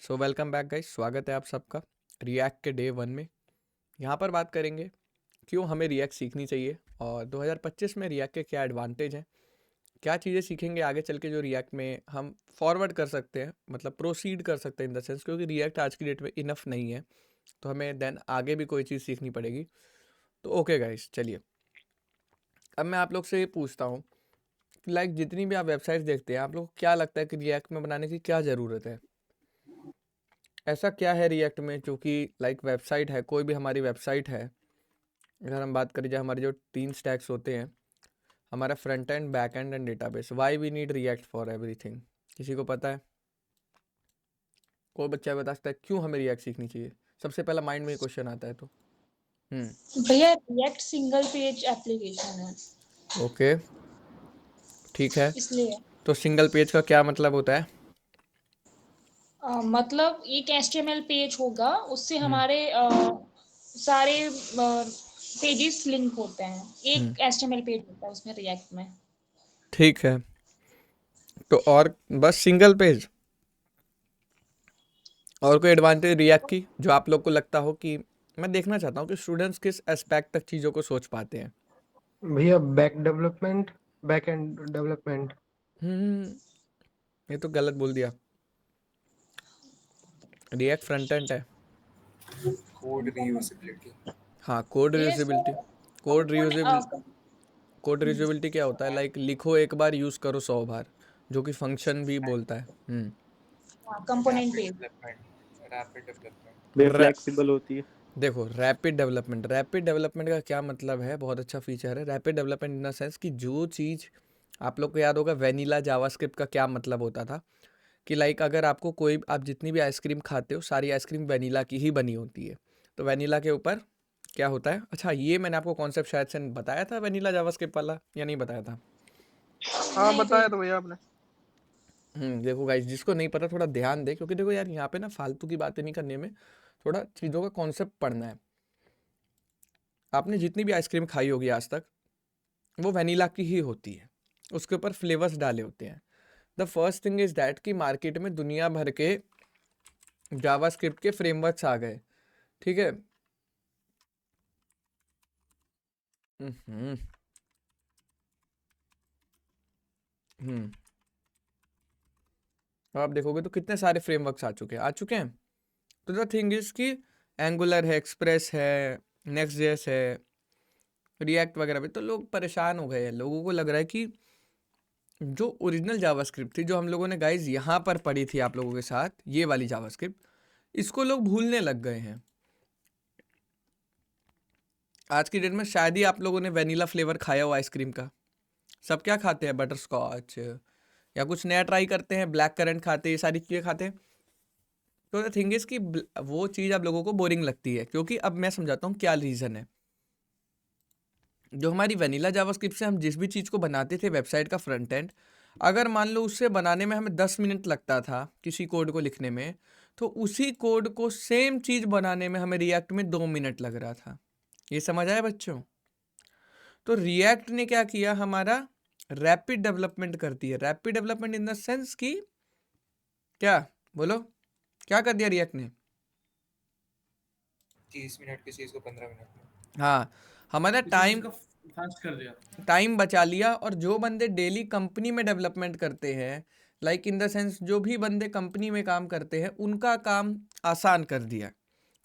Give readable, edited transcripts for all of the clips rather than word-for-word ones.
So welcome back guys, स्वागत है आप सबका रिएक्ट के डे 1 में। यहाँ पर बात करेंगे क्यों हमें रिएक्ट सीखनी चाहिए और 2025 में रिएक्ट के क्या एडवांटेज हैं, क्या चीज़ें सीखेंगे आगे चल के जो रिएक्ट में हम फॉरवर्ड कर सकते हैं, मतलब प्रोसीड कर सकते हैं इन द सेंस, क्योंकि रिएक्ट आज की डेट में इनफ नहीं है तो हमें देन आगे भी कोई चीज़ सीखनी पड़ेगी। तो ओके गाइस, चलिए अब मैं आप लोग से ये पूछता हूँ कि लाइक जितनी भी आप वेबसाइट देखते हैं, आप लोग को क्या लगता है कि रिएक्ट में बनाने की क्या ज़रूरत है? ऐसा क्या है रिएक्ट में जो कि लाइक वेबसाइट है, कोई भी हमारी वेबसाइट है, अगर हम बात करें जो हमारे जो 3 स्टैक्स होते हैं, हमारा front end, back end and database, why we need React for everything? किसी को पता है? कोई बच्चा बता सकता है क्यों हमें रिएक्ट सीखनी चाहिए? सबसे पहला माइंड में क्वेश्चन आता है तो भैया रिएक्ट सिंगल पेज एप्लीकेशन है ओके, ठीक है। इसलिए तो सिंगल पेज का क्या मतलब होता है? मतलब एक HTML पेज होगा उससे हम्म हमारे सारे पेजेस लिंक होते हैं। हम्म एक HTML पेज होता है उसमें रिएक्ट में। ठीक है। तो और बस सिंगल पेज, और कोई एडवांटेज रिएक्ट की जो आप लोग को लगता हो कि मैं देखना चाहता हूँ कि स्टूडेंट्स किस एस्पेक्ट तक चीज़ों को सोच पाते हैं? भैया बैक एंड डेवलपमेंट। हम्म ये तो गलत बोल दिया। रिएक्ट फ्रंट एंड है। Code reusability. हाँ, कोड ये रियूजेबिलिटी। कोड रियूजेबिल कोड रियूजेबिलिटी क्या होता है? लाइक लिखो एक बार, यूज़ करो 100 बार, जो कि फंक्शन भी बोलता है। Component rapid page. Development, rapid development. वे रै, फ्लेक्सिबल होती है। देखो रैपिड डेवलपमेंट का क्या मतलब है? बहुत अच्छा फीचर है rapid development in the sense कि जो चीज़ आप लोग को याद होगा वेनिला जावास्क्रिप्ट का क्या मतलब होता था, कि लाइक अगर आपको कोई, आप जितनी भी आइसक्रीम खाते हो सारी आइसक्रीम वेनिला की ही बनी होती है, तो वेनिला के ऊपर क्या होता है? अच्छा, ये मैंने आपको कॉन्सेप्ट शायद से बताया था वेनिला जावास्क्रिप्ट वाला, या नहीं बताया था? हाँ नहीं बताया भैया। तो भैया आपने। देखो गाइस, जिसको नहीं पता थोड़ा ध्यान दे, क्योंकि देखो यार यहाँ पे ना फालतू की बातें नहीं करने में, थोड़ा चीज़ों का कॉन्सेप्ट पढ़ना है। आपने जितनी भी आइसक्रीम खाई होगी आज तक, वो वेनिला की ही होती है, उसके ऊपर फ्लेवर्स डाले होते हैं। The first thing is that कि मार्केट में दुनिया भर के जावास्क्रिप्ट के फ्रेमवर्क्स आ गए, ठीक है। हम्म हम्म अब आप देखोगे तो कितने सारे फ्रेमवर्क्स आ चुके हैं। तो द थिंग इज कि एंगुलर है, एक्सप्रेस है, नेक्स्ट जेएस है, रिएक्ट वगैरह भी, तो लोग परेशान हो गए हैं। लोगों को लग रहा है कि जो ओरिजिनल जावास्क्रिप्ट थी, जो हम लोगों ने गाइज यहाँ पर पढ़ी थी आप लोगों के साथ, ये वाली जावास्क्रिप्ट, इसको लोग भूलने लग गए हैं। आज की डेट में शायद ही आप लोगों ने वेनिला फ्लेवर खाया हो आइसक्रीम का। सब क्या खाते हैं? बटर स्कॉच, या कुछ नया ट्राई करते हैं, ब्लैक करंट खाते हैं, ये सारी चीज़ें खाते हैं। तो द थिंग इज कि वो चीज़ आप लोगों को बोरिंग लगती है, क्योंकि अब मैं समझाता हूँ क्या रीज़न है। जो हमारी वेनिला जावास्क्रिप्ट से हम जिस भी चीज़ को बनाते थे, वेबसाइट का फ्रंट एंड, अगर मान लो उससे बनाने में हमें 10 मिनट लगता था किसी कोड को लिखने में, तो उसी कोड को सेम चीज़ बनाने में हमें रिएक्ट में 2 मिनट लग रहा था। ये समझ आया बच्चों? तो रिएक्ट ने क्या किया? हमारा रैपिड डेवलपमेंट करती है। Rapid development in the sense कि क्या, बोलो, क्या कर दिया रिएक्ट ने? 30 मिनट की चीज को 15 मिनट में। हाँ, हमारा किसी चीज टाइम का फास्ट कर दिया। टाइम बचा लिया। और जो बंदे डेली कंपनी में डेवलपमेंट करते हैं, लाइक इन द सेंस जो भी बंदे कंपनी में काम करते हैं, उनका काम आसान कर दिया।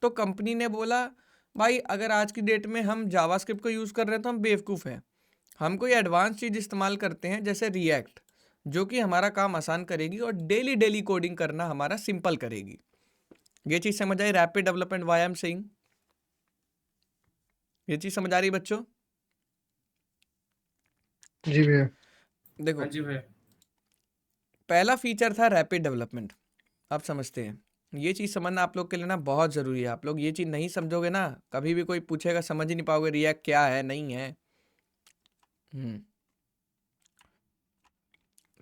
तो कंपनी ने बोला भाई, अगर आज की डेट में हम जावास्क्रिप्ट को यूज़ कर रहे हैं तो हम बेवकूफ़ हैं, हम कोई एडवांस चीज़ इस्तेमाल करते हैं जैसे रिएक्ट, जो कि हमारा काम आसान करेगी और डेली डेली कोडिंग करना हमारा सिंपल करेगी। ये चीज़ समझ आई? Rapid development, why I am saying. ये चीज़ समझ आ रही बच्चों? जी भैया। देखो, हाँ जी भैया। पहला फीचर था रैपिड डेवलपमेंट। आप समझते हैं, ये चीज़ समझना आप लोग के लिए ना बहुत ज़रूरी है। आप लोग ये चीज़ नहीं समझोगे ना, कभी भी कोई पूछेगा समझ ही नहीं पाओगे रिएक्ट क्या है, नहीं है।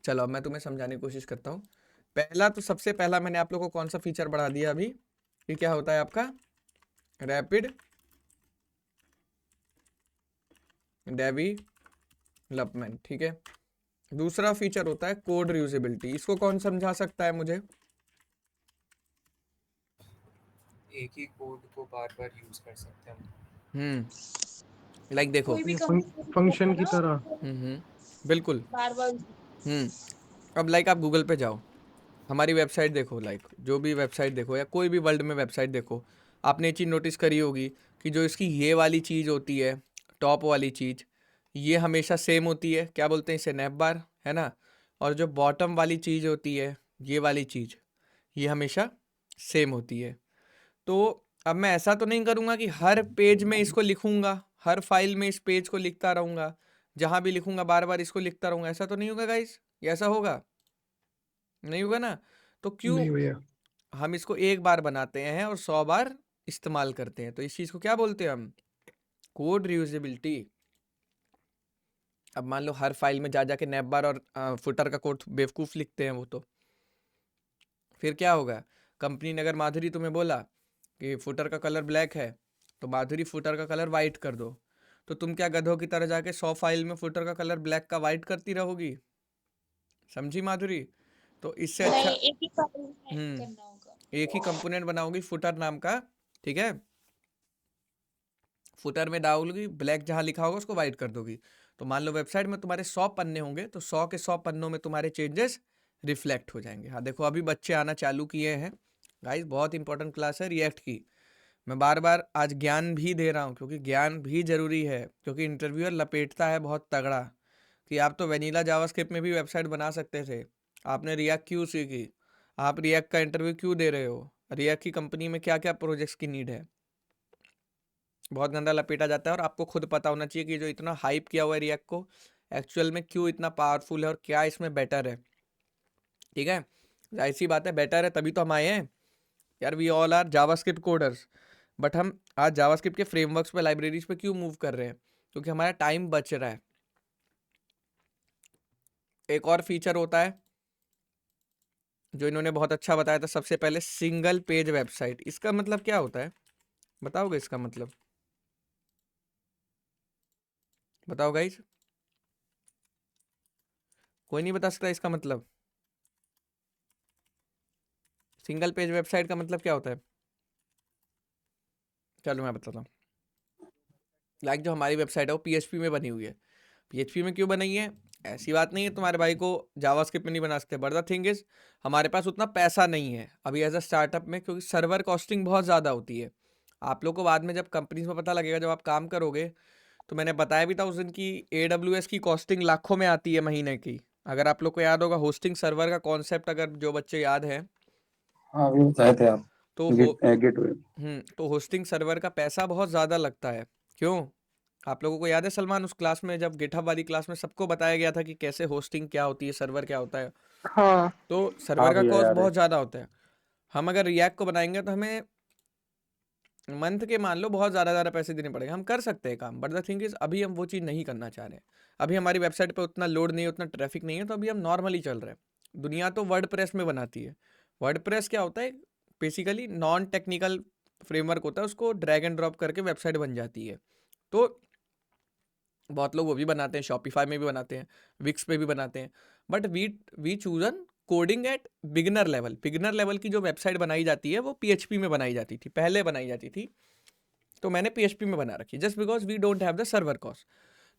चलो अब मैं तुम्हें समझाने की कोशिश करता हूँ। पहला तो सबसे पहला मैंने आप लोग को कौन सा फीचर बढ़ा दिया अभी, कि क्या होता है आपका रैपिड डेवलपमेंट, ठीक है। दूसरा फीचर होता है कोड रियूजेबिलिटी। इसको कौन समझा सकता है मुझे? एक ही कोड को बार बार यूज कर सकते हैं हम। लाइक देखो कोई भी ये कंपनी फंक्शन की तरह। बिल्कुल। बार-बार अब लाइक आप गूगल पे जाओ, हमारी वेबसाइट देखो, लाइक जो भी वेबसाइट देखो या कोई भी वर्ल्ड में वेबसाइट देखो, आपने ये चीज़ नोटिस करी होगी कि जो इसकी ये वाली चीज़ होती है, टॉप वाली चीज़, ये हमेशा सेम होती है, क्या बोलते हैं इसे, नैप बार, है ना। और जो बॉटम वाली चीज़ होती है, ये वाली चीज़, ये हमेशा सेम होती है। तो अब मैं ऐसा तो नहीं करूँगा कि हर पेज में इसको लिखूँगा, हर फाइल में इस पेज को लिखता रहूँगा, जहाँ भी लिखूँगा बार बार इसको लिखता रहूँगा, ऐसा तो नहीं होगा गाइस। ये ऐसा होगा नहीं होगा ना। तो क्यों नहीं भैया। हम इसको एक बार बनाते हैं और 100 बार इस्तेमाल करते हैं। तो इस चीज़ को क्या बोलते हैं हम, कोड रियूजेबिलिटी। अब मान लो हर फाइल में जा जाके नैप बार और फुटर का कोड बेवकूफ़ लिखते हैं वो, तो फिर क्या होगा। कंपनी ने अगर माधुरी तुम्हें बोला कि फुटर का कलर ब्लैक है, तो माधुरी फुटर का कलर वाइट कर दो, तो तुम क्या गधों की तरह जाके 100 फाइल में फुटर का कलर ब्लैक का वाइट करती रहोगी। समझी माधुरी। तो इससे अच्छा नहीं, एक ही फाइल में हम्म करना होगा। एक ही कंपोनेंट बनाओगी फुटर नाम का, ठीक है। फुटर में डालोगी ब्लैक, जहाँ लिखा होगा उसको वाइट कर दोगी। तो मान लो वेबसाइट में तुम्हारे 100 पन्ने होंगे, तो 100 के 100 पन्नों में तुम्हारे चेंजेस रिफ्लेक्ट हो जाएंगे। हाँ देखो अभी बच्चे आना चालू किए हैं गाइस, बहुत इंपॉर्टेंट क्लास है रिएक्ट की। मैं बार बार आज ज्ञान भी दे रहा हूँ, क्योंकि ज्ञान भी ज़रूरी है, क्योंकि इंटरव्यूअर लपेटता है बहुत तगड़ा कि आप तो वेनिला जावास्क्रिप्ट में भी वेबसाइट बना सकते थे, आपने रिएक्ट क्यों सीखी, आप रिएक्ट का इंटरव्यू क्यों दे रहे हो, रिएक्ट की कंपनी में क्या क्या प्रोजेक्ट्स की नीड है। बहुत गंदा लपेटा जाता है और आपको खुद पता होना चाहिए कि जो इतना हाइप किया हुआ है रिएक्ट को, एक्चुअल में क्यों इतना पावरफुल है और क्या इसमें बेटर है। ठीक है, जाहिर सी बात है बेटर है तभी तो हम आए हैं यार। We all are JavaScript coders, but हम आज जावास्क्रिप्ट के फ्रेमवर्क्स पे, लाइब्रेरीज पे क्यों मूव कर रहे हैं, क्योंकि हमारा टाइम बच रहा है। एक और फीचर होता है जो इन्होंने बहुत अच्छा बताया था सबसे पहले, सिंगल पेज वेबसाइट। इसका मतलब क्या होता है, बताओगे इसका मतलब, बताओ गाइज, कोई नहीं बता सकता इसका मतलब। सिंगल पेज वेबसाइट का मतलब क्या होता है, चलो मैं बताता हूँ। लाइक जो हमारी वेबसाइट है वो पीएचपी में बनी हुई है। पीएचपी में क्यों बनाई है, ऐसी बात नहीं है तुम्हारे भाई को जावास्क्रिप्ट में नहीं बना सकते, बट द थिंग इज हमारे पास उतना पैसा नहीं है अभी एज अ स्टार्टअप में, क्योंकि सर्वर कॉस्टिंग बहुत ज़्यादा होती है। आप लोग को बाद में जब कंपनीज में पता लगेगा, जब आप काम करोगे, तो मैंने बताया भी था उस दिन की AWS की कॉस्टिंग लाखों में आती है महीने की। अगर आप लोग को याद होगा होस्टिंग सर्वर का कॉन्सेप्ट, अगर जो बच्चे याद है हाँ वो बताए थे आप। तो गेटवे। तो होस्टिंग सर्वर का पैसा बहुत ज़्यादा लगता है। क्यों, आप लोगों को याद है सलमान, उस क्लास में जब गिटहब वाली क्लास में सबको बताया गया था कि कैसे होस्टिंग क्या होती है, सर्वर क्या होता है। हाँ तो सर्वर हाँ का भैया कॉस्ट याद है। बहुत ज़्यादा होता है। हम अगर रिएक्ट को बनाएंगे तो हमें मंथ के मान लो बहुत ज़्यादा पैसे देने पड़ेंगे। हम कर सकते हैं काम, बट द थिंग इज़ अभी हम वो चीज़ नहीं करना चाह रहे हैं। अभी हमारी वेबसाइट पे उतना लोड नहीं है, उतना ट्रैफिक नहीं है, तो अभी हम नॉर्मली चल रहे हैं। दुनिया तो वर्डप्रेस में बनाती है। वर्डप्रेस क्या होता है, बेसिकली नॉन टेक्निकल फ्रेमवर्क होता है, उसको ड्रैग एंड ड्रॉप करके वेबसाइट बन जाती है। तो बहुत लोग वो भी बनाते हैं, शॉपिफाई में भी बनाते हैं, विक्स पे भी बनाते हैं, but we chosen coding at beginner level. Beginner level की जो वेबसाइट बनाई जाती है वो पीएचपी में बनाई जाती थी, पहले बनाई जाती थी, तो मैंने पीएचपी में बना रखी, just because we don't have the server cost.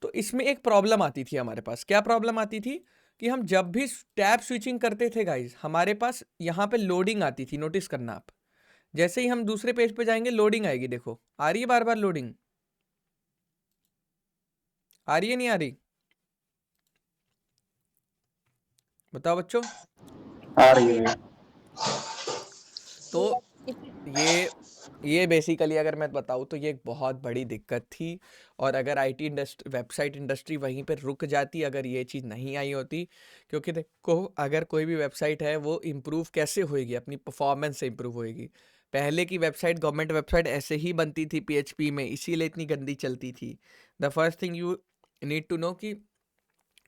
तो इसमें एक प्रॉब्लम आती थी हमारे पास। क्या प्रॉब्लम आती थी कि हम जब भी टैब स्विचिंग करते थे गाइज, हमारे पास यहाँ पे लोडिंग आती थी। नोटिस करना आप, जैसे ही हम दूसरे पेज पे जाएंगे लोडिंग आएगी, देखो आ रही है बार बार लोडिंग, आ रही है नहीं आ रही, बताओ बच्चों। आ रही है भैया। तो ये बेसिकली अगर मैं बताऊँ तो ये एक बहुत बड़ी दिक्कत थी। और अगर आईटी इंडस्ट्री, वेबसाइट इंडस्ट्री वहीं पर रुक जाती अगर ये चीज़ नहीं आई होती, क्योंकि देखो अगर कोई भी वेबसाइट है वो इम्प्रूव कैसे होएगी, अपनी परफॉर्मेंस से इम्प्रूव होएगी। पहले की वेबसाइट, गवर्नमेंट वेबसाइट ऐसे ही बनती थी पीएचपी में, इसीलिए इतनी गंदी चलती थी। The first thing you need to know कि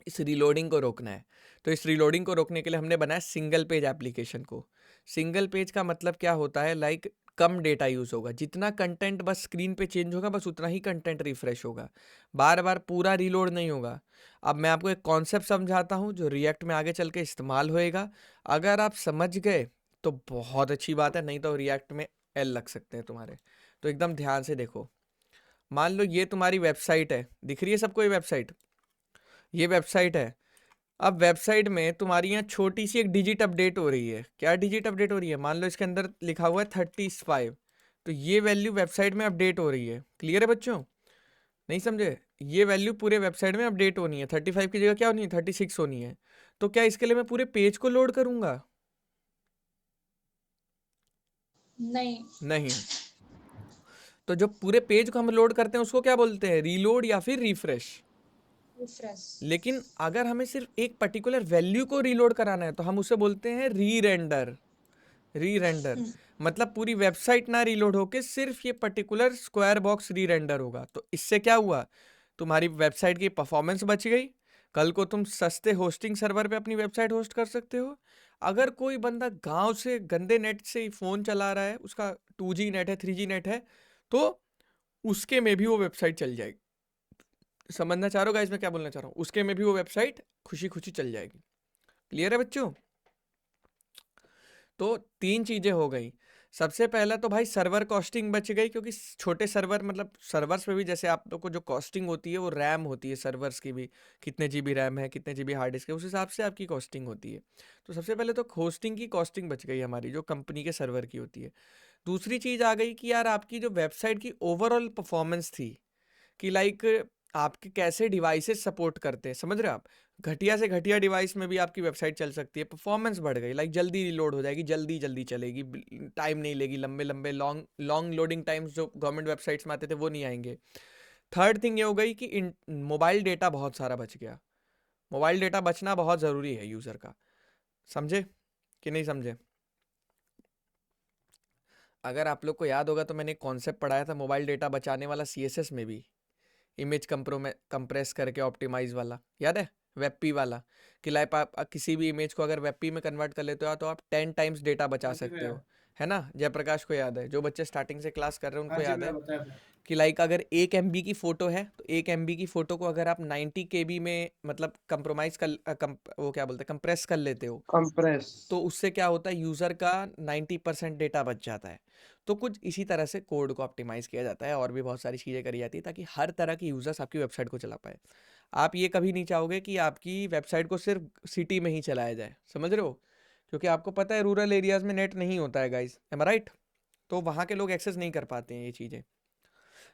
इस रीलोडिंग को रोकना है। तो इस रीलोडिंग को रोकने के लिए हमने बनाया सिंगल पेज एप्लीकेशन को। सिंगल पेज का मतलब क्या होता है, लाइक कम डेटा यूज़ होगा, जितना कंटेंट बस स्क्रीन पे चेंज होगा बस उतना ही कंटेंट रिफ्रेश होगा, बार बार पूरा रीलोड नहीं होगा। अब मैं आपको एक कॉन्सेप्ट समझाता हूँ जो रिएक्ट में आगे चल के इस्तेमाल होएगा। अगर आप समझ गए तो बहुत अच्छी बात है, नहीं तो रिएक्ट में एल लग सकते हैं तुम्हारे। तो एकदम ध्यान से देखो, मान लो ये तुम्हारी वेबसाइट है, दिख रही है सबको ये वेबसाइट, ये वेबसाइट है। अब वेबसाइट में तुम्हारी यहाँ छोटी सी एक डिजिट अपडेट हो रही है। क्या डिजिट अपडेट हो रही है? मान लो इसके अंदर लिखा हुआ है 35, तो ये वैल्यू वेबसाइट में अपडेट हो रही है। क्लियर है बच्चों? नहीं समझे? ये वैल्यू पूरे वेबसाइट में अपडेट होनी है। 35 की जगह क्या होनी है? 36 होनी है। तो क्या इसके लिए मैं पूरे पेज को लोड करूंगा? नहीं। नहीं। तो जो पूरे पेज को हम लोड करते हैं उसको क्या बोलते हैं? रीलोड या फिर रिफ्रेश। रिफ्रेश। लेकिन अगर हमें सिर्फ एक पर्टिकुलर वैल्यू को रीलोड कराना है तो हम उसे बोलते हैं री रेंडर। री रेंडर मतलब पूरी वेबसाइट ना रीलोड होके सिर्फ ये पर्टिकुलर स्क्वायर बॉक्स री रेंडर होगा। तो इससे क्या हुआ? तुम्हारी वेबसाइट की परफॉर्मेंस बच गई। कल को तुम सस्ते होस्टिंग सर्वर पे अपनी वेबसाइट होस्ट कर सकते हो। अगर कोई बंदा गांव से गंदे नेट से फ़ोन चला रहा है, उसका 2G नेट है, 3G नेट है, तो उसके में भी वो वेबसाइट चल जाएगी। समझना चाह रहे हो गाइस मैं क्या बोलना चाह रहा हूँ? उसके में भी वो वेबसाइट खुशी खुशी चल जाएगी। क्लियर है बच्चों? तो 3 चीज़ें हो गई। सबसे पहला तो भाई सर्वर कॉस्टिंग बच गई, क्योंकि छोटे सर्वर मतलब सर्वर्स में भी जैसे आप लोग को जो कॉस्टिंग होती है वो रैम होती है सर्वर्स की भी, कितने जीबी रैम है, कितने जीबी हार्ड डिस्क है, उस हिसाब से आपकी कॉस्टिंग होती है। तो सबसे पहले तो होस्टिंग की कॉस्टिंग बच गई हमारी, जो कंपनी के सर्वर की होती है। दूसरी चीज़ आ गई कि यार आपकी जो वेबसाइट की ओवरऑल परफॉर्मेंस थी, कि लाइक आपके कैसे डिवाइसेस सपोर्ट करते हैं, समझ रहे हो आप? घटिया से घटिया डिवाइस में भी आपकी वेबसाइट चल सकती है, परफॉर्मेंस बढ़ गई, लाइक जल्दी रिलोड हो जाएगी, जल्दी जल्दी चलेगी, टाइम नहीं लेगी, लंबे लंबे लॉन्ग लोडिंग टाइम्स जो गवर्नमेंट वेबसाइट्स में आते थे वो नहीं आएंगे। थर्ड थिंग ये हो गई कि मोबाइल डेटा बहुत सारा बच गया। मोबाइल डेटा बचना बहुत ज़रूरी है यूज़र का। समझे कि नहीं समझे? अगर आप लोग को याद होगा तो मैंने एक कॉन्सेप्ट पढ़ाया था मोबाइल डेटा बचाने वाला CSS में भी, इमेज कंप्रेस करके ऑप्टिमाइज वाला, याद है? वेबपी वाला, कि लाइक आप किसी भी इमेज को अगर वेबपी में कन्वर्ट कर लेते हो तो आप 10 टाइम्स डेटा बचा हाँ जी सकते भैया। हो, है ना? जयप्रकाश को याद है, जो बच्चे स्टार्टिंग से क्लास कर रहे हैं हाँ उनको जी याद भैया, है बताया था। कि लाइक अगर 1 MB की फ़ोटो है तो 1 MB की फ़ोटो को अगर आप 90 KB में मतलब कंप्रोमाइज़ कर वो क्या बोलते हैं, कंप्रेस कर लेते हो, कंप्रेस। तो उससे क्या होता है, यूज़र का 90% डेटा बच जाता है। तो कुछ इसी तरह से कोड को ऑप्टिमाइज़ किया जाता है और भी बहुत सारी चीज़ें करी जाती है ताकि हर तरह के यूज़र्स आपकी वेबसाइट को चला पाए। आप ये कभी नहीं चाहोगे कि आपकी वेबसाइट को सिर्फ सिटी में ही चलाया जाए, समझ रहे हो? क्योंकि आपको पता है रूरल एरियाज़ में नेट नहीं होता है गाइस, एम आई राइट? तो वहाँ के लोग एक्सेस नहीं कर पाते हैं ये चीज़ें।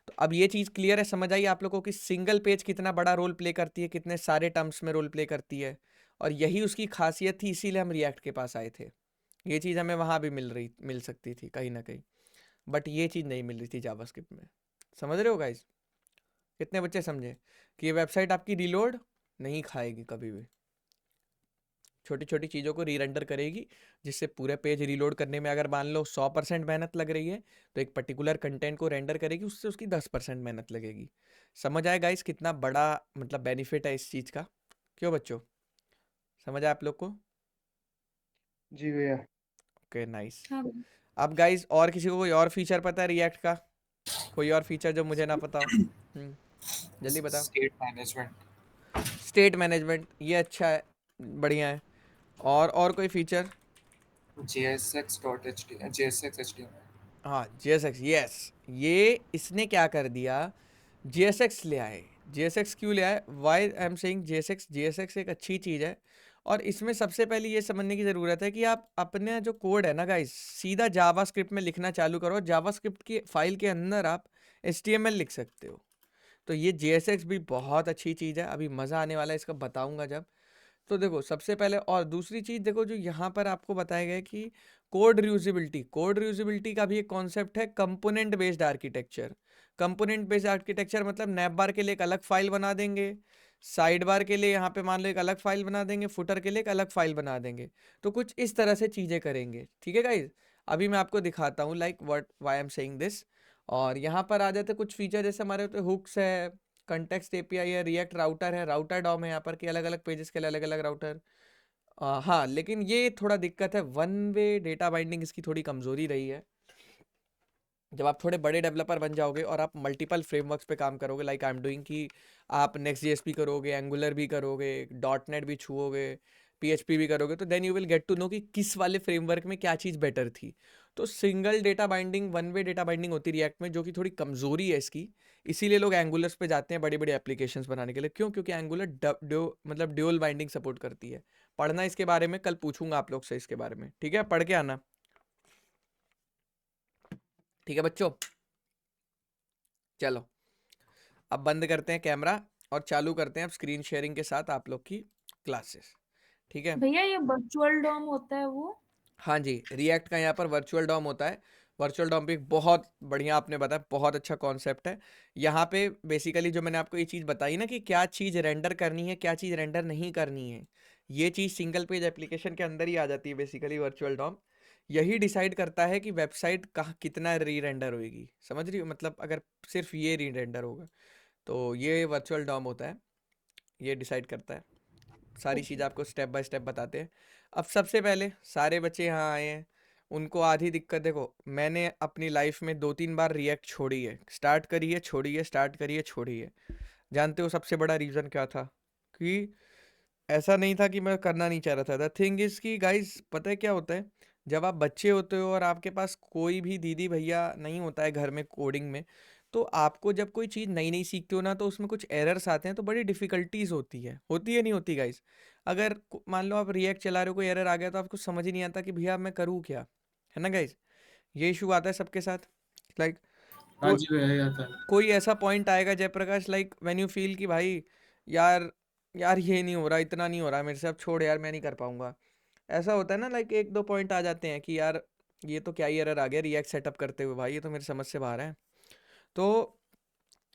तो अब ये चीज़ क्लियर है, समझ आई आप लोगों को कि सिंगल पेज कितना बड़ा रोल प्ले करती है, कितने सारे टर्म्स में रोल प्ले करती है, और यही उसकी खासियत थी, इसीलिए हम रिएक्ट के पास आए थे। ये चीज़ हमें वहाँ भी मिल सकती थी कहीं ना कहीं, बट ये चीज़ नहीं मिल रही थी जावास्क्रिप्ट में। समझ रहे हो गाइस? कितने बच्चे समझे कि ये वेबसाइट आपकी रीलोड नहीं खाएगी कभी भी, छोटी छोटी चीज़ों को रीरेंडर करेगी, जिससे पूरे पेज रीलोड करने में अगर मान लो 100% मेहनत लग रही है तो एक पर्टिकुलर कंटेंट को रेंडर करेगी, उससे उसकी 10% मेहनत लगेगी। समझ आए गाइस कितना बड़ा मतलब बेनिफिट है इस चीज़ का? क्यों बच्चों, समझ आया आप लोग को? जी भैया। Okay nice. हाँ। अब गाइस और किसी को कोई और फीचर पता है रिएक्ट का? कोई और फीचर जो मुझे ना पता हो? जल्दी बताओ। State management. स्टेट मैनेजमेंट, ये अच्छा है, बढ़िया है। और कोई फीचर? JSX.html। हाँ JSX, यस। ये इसने क्या कर दिया, JSX ले आए। JSX क्यों ले आए? Why I am saying JSX एक अच्छी चीज़ है, और इसमें सबसे पहले ये समझने की ज़रूरत है कि आप अपने जो कोड है ना गाइस, सीधा जावास्क्रिप्ट में लिखना चालू करो, जावास्क्रिप्ट की फाइल के अंदर आप HTML लिख सकते हो। तो ये JSX भी बहुत अच्छी चीज़ है, अभी मज़ा आने वाला है इसका, बताऊँगा जब। तो देखो सबसे पहले, और दूसरी चीज़ देखो जो यहाँ पर आपको बताया गया है कि कोड रियूजिबिलिटी का भी एक कॉन्सेप्ट है, component based architecture. Component based architecture मतलब नैप बार के लिए एक अलग फाइल बना देंगे, साइड बार के लिए यहाँ पे मान लो एक अलग फाइल बना देंगे, फुटर के लिए एक अलग फाइल बना देंगे। तो कुछ इस तरह से चीज़ें करेंगे, ठीक है गाइज? अभी मैं आपको दिखाता हूँ like what why I am saying this. और यहाँ पर आ जाते कुछ फीचर, जैसे हमारे होते हुक्स है, कंटेक्स्ट API है, रिएक्ट राउटर है, राउटर डॉम है यहाँ पर, कि अलग अलग पेजेस के लिए अलग अलग राउटर। हाँ लेकिन ये थोड़ा दिक्कत है, वन वे डेटा बाइंडिंग इसकी थोड़ी कमज़ोरी रही है। जब आप थोड़े बड़े डेवलपर बन जाओगे और आप मल्टीपल फ्रेमवर्क्स पे काम करोगे, लाइक आई एम डूइंग, कि आप Next.js भी करोगे, एंगुलर भी करोगे, .NET भी छुओगे, PHP भी करोगे, तो then you will get to know कि किस वाले फ्रेमवर्क में क्या चीज़ बेटर थी। तो single data binding, one way data binding होती है रिएक्ट में, जो कि थोड़ी कमज़ोरी है इसकी। इसीलिए लोग एंगुलर्स पे जाते हैं बड़ी बड़ी एप्लीकेशंस बनाने के लिए। क्यों? क्योंकि एंगुलर मतलब ड्यूल बाइंडिंग सपोर्ट करती है। पढ़ना इसके बारे में, कल पूछूंगा आप लोग से इसके बारे में, ठीक है? पढ़ के आना, ठीक है बच्चों? चलो अब बंद करते हैं कैमरा और चालू करते हैं अब स्क्रीन शेयरिंग के साथ आप लोग की क्लासेस, ठीक है? भैया ये वर्चुअल डॉम होता है वो? हाँ जी, रिएक्ट का यहाँ पर वर्चुअल डॉम होता है। वर्चुअल डॉम भी बहुत बढ़िया आपने बताया, बहुत अच्छा कॉन्सेप्ट है। यहाँ पे बेसिकली जो मैंने आपको ये चीज़ बताई ना कि क्या चीज़ रेंडर करनी है, क्या चीज़ रेंडर नहीं करनी है, ये चीज़ सिंगल पेज एप्लीकेशन के अंदर ही आ जाती है बेसिकली। वर्चुअल डॉम यही डिसाइड करता है कि वेबसाइट कहाँ कितना री रेंडर होएगी, समझ रही हो? मतलब अगर सिर्फ ये री रेंडर होगा तो ये वर्चुअल डॉम होता है, ये डिसाइड करता है। सारी चीज़ आपको स्टेप बाय स्टेप बताते हैं। अब सबसे पहले सारे बच्चे यहाँ आए हैं, उनको आधी दिक्कत देखो, मैंने अपनी लाइफ में 2-3 बार रिएक्ट छोड़ी है, स्टार्ट करी है छोड़ी है, स्टार्ट करी है छोड़ी है। जानते हो सबसे बड़ा रीज़न क्या था? कि ऐसा नहीं था कि मैं करना नहीं चाह रहा था। द थिंग इज़ कि गाइस पता है क्या होता है, जब आप बच्चे होते हो और आपके पास कोई भी दीदी भैया नहीं होता है घर में कोडिंग में, तो आपको जब कोई चीज़ नई नई सीखते हो ना, तो उसमें कुछ एरर्स आते हैं तो बड़ी डिफ़िकल्टीज़ होती है नहीं होती गाइस? अगर मान लो आप रिएक्ट चला रहे हो, कोई एरर आ गया तो आपको समझ ही नहीं आता कि भैया अब मैं करूँ क्या, है ना गाइस? ये इशू आता है सबके साथ। लाइक हाँ जी भैया, ये आता है। कोई ऐसा पॉइंट आएगा Jayprakash, like when you feel कि भाई यार यार ये नहीं हो रहा, इतना नहीं हो रहा मेरे से, अब छोड़ यार मैं नहीं कर पाऊंगा। ऐसा होता है ना, लाइक 1-2 पॉइंट आ जाते हैं कि यार ये तो क्या ही एरर आ गया रिएक्ट सेटअप करते हुए, भाई ये तो मेरी समझ से बाहर है। तो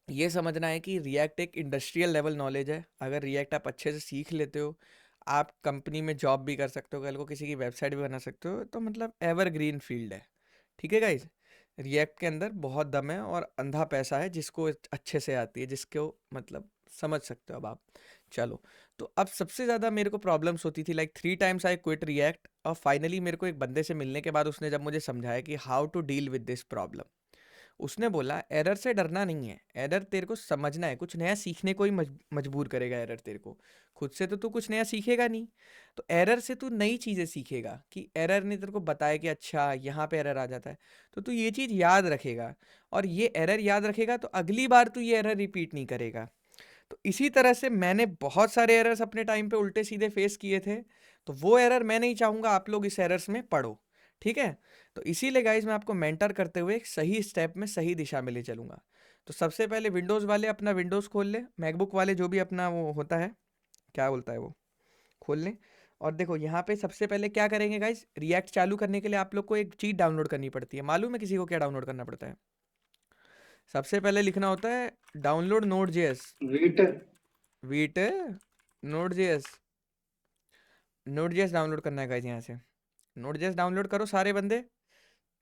ये समझना है कि रिएक्ट एक इंडस्ट्रियल लेवल नॉलेज है। अगर रिएक्ट आप अच्छे से सीख लेते हो, आप कंपनी में जॉब भी कर सकते हो, कल को किसी की वेबसाइट भी बना सकते हो, तो मतलब एवरग्रीन फील्ड है, ठीक है गाइज? रिएक्ट के अंदर बहुत दम है और अंधा पैसा है, जिसको अच्छे से आती है, जिसको मतलब समझ सकते हो अब आप। चलो, तो अब सबसे ज़्यादा मेरे को प्रॉब्लम्स होती थी, like 3 times I quit react, और फाइनली मेरे को एक बंदे से मिलने के बाद उसने जब मुझे समझाया कि how to deal with this problem, उसने बोला एरर से डरना नहीं है, एरर तेरे को समझना है, कुछ नया सीखने को ही मजबूर करेगा एरर तेरे को, खुद से तो तू कुछ नया सीखेगा नहीं। तो एरर से तू नई चीज़ें सीखेगा, कि एरर ने तेरे को बताया कि अच्छा यहाँ पे एरर आ जाता है, तो तू ये चीज़ याद रखेगा, और ये एरर याद रखेगा तो अगली बार तू ये एरर रिपीट नहीं करेगा। तो इसी तरह से मैंने बहुत सारे एरर्स अपने टाइम पे उल्टे सीधे फेस किए थे, तो वो एरर मैं नहीं चाहूँगा आप लोग इस एरर्स में पढ़ो, ठीक है? तो इसीलिए गाइज मैं आपको मेंटर करते हुए एक सही स्टेप में सही दिशा में ले चलूँगा। तो सबसे पहले विंडोज़ वाले अपना विंडोज़ खोल ले, मैकबुक वाले जो भी अपना वो होता है, क्या बोलता है वो, खोल लें। और देखो यहाँ पे सबसे पहले क्या करेंगे गाइज, रिएक्ट चालू करने के लिए आप लोग को एक चीज़ डाउनलोड करनी पड़ती है। मालूम है किसी को क्या डाउनलोड करना पड़ता है? सबसे पहले लिखना होता है download Node.js। Wheat wheat Node.js download करना है गाइज। यहाँ से Node.js डाउनलोड करो सारे बंदे,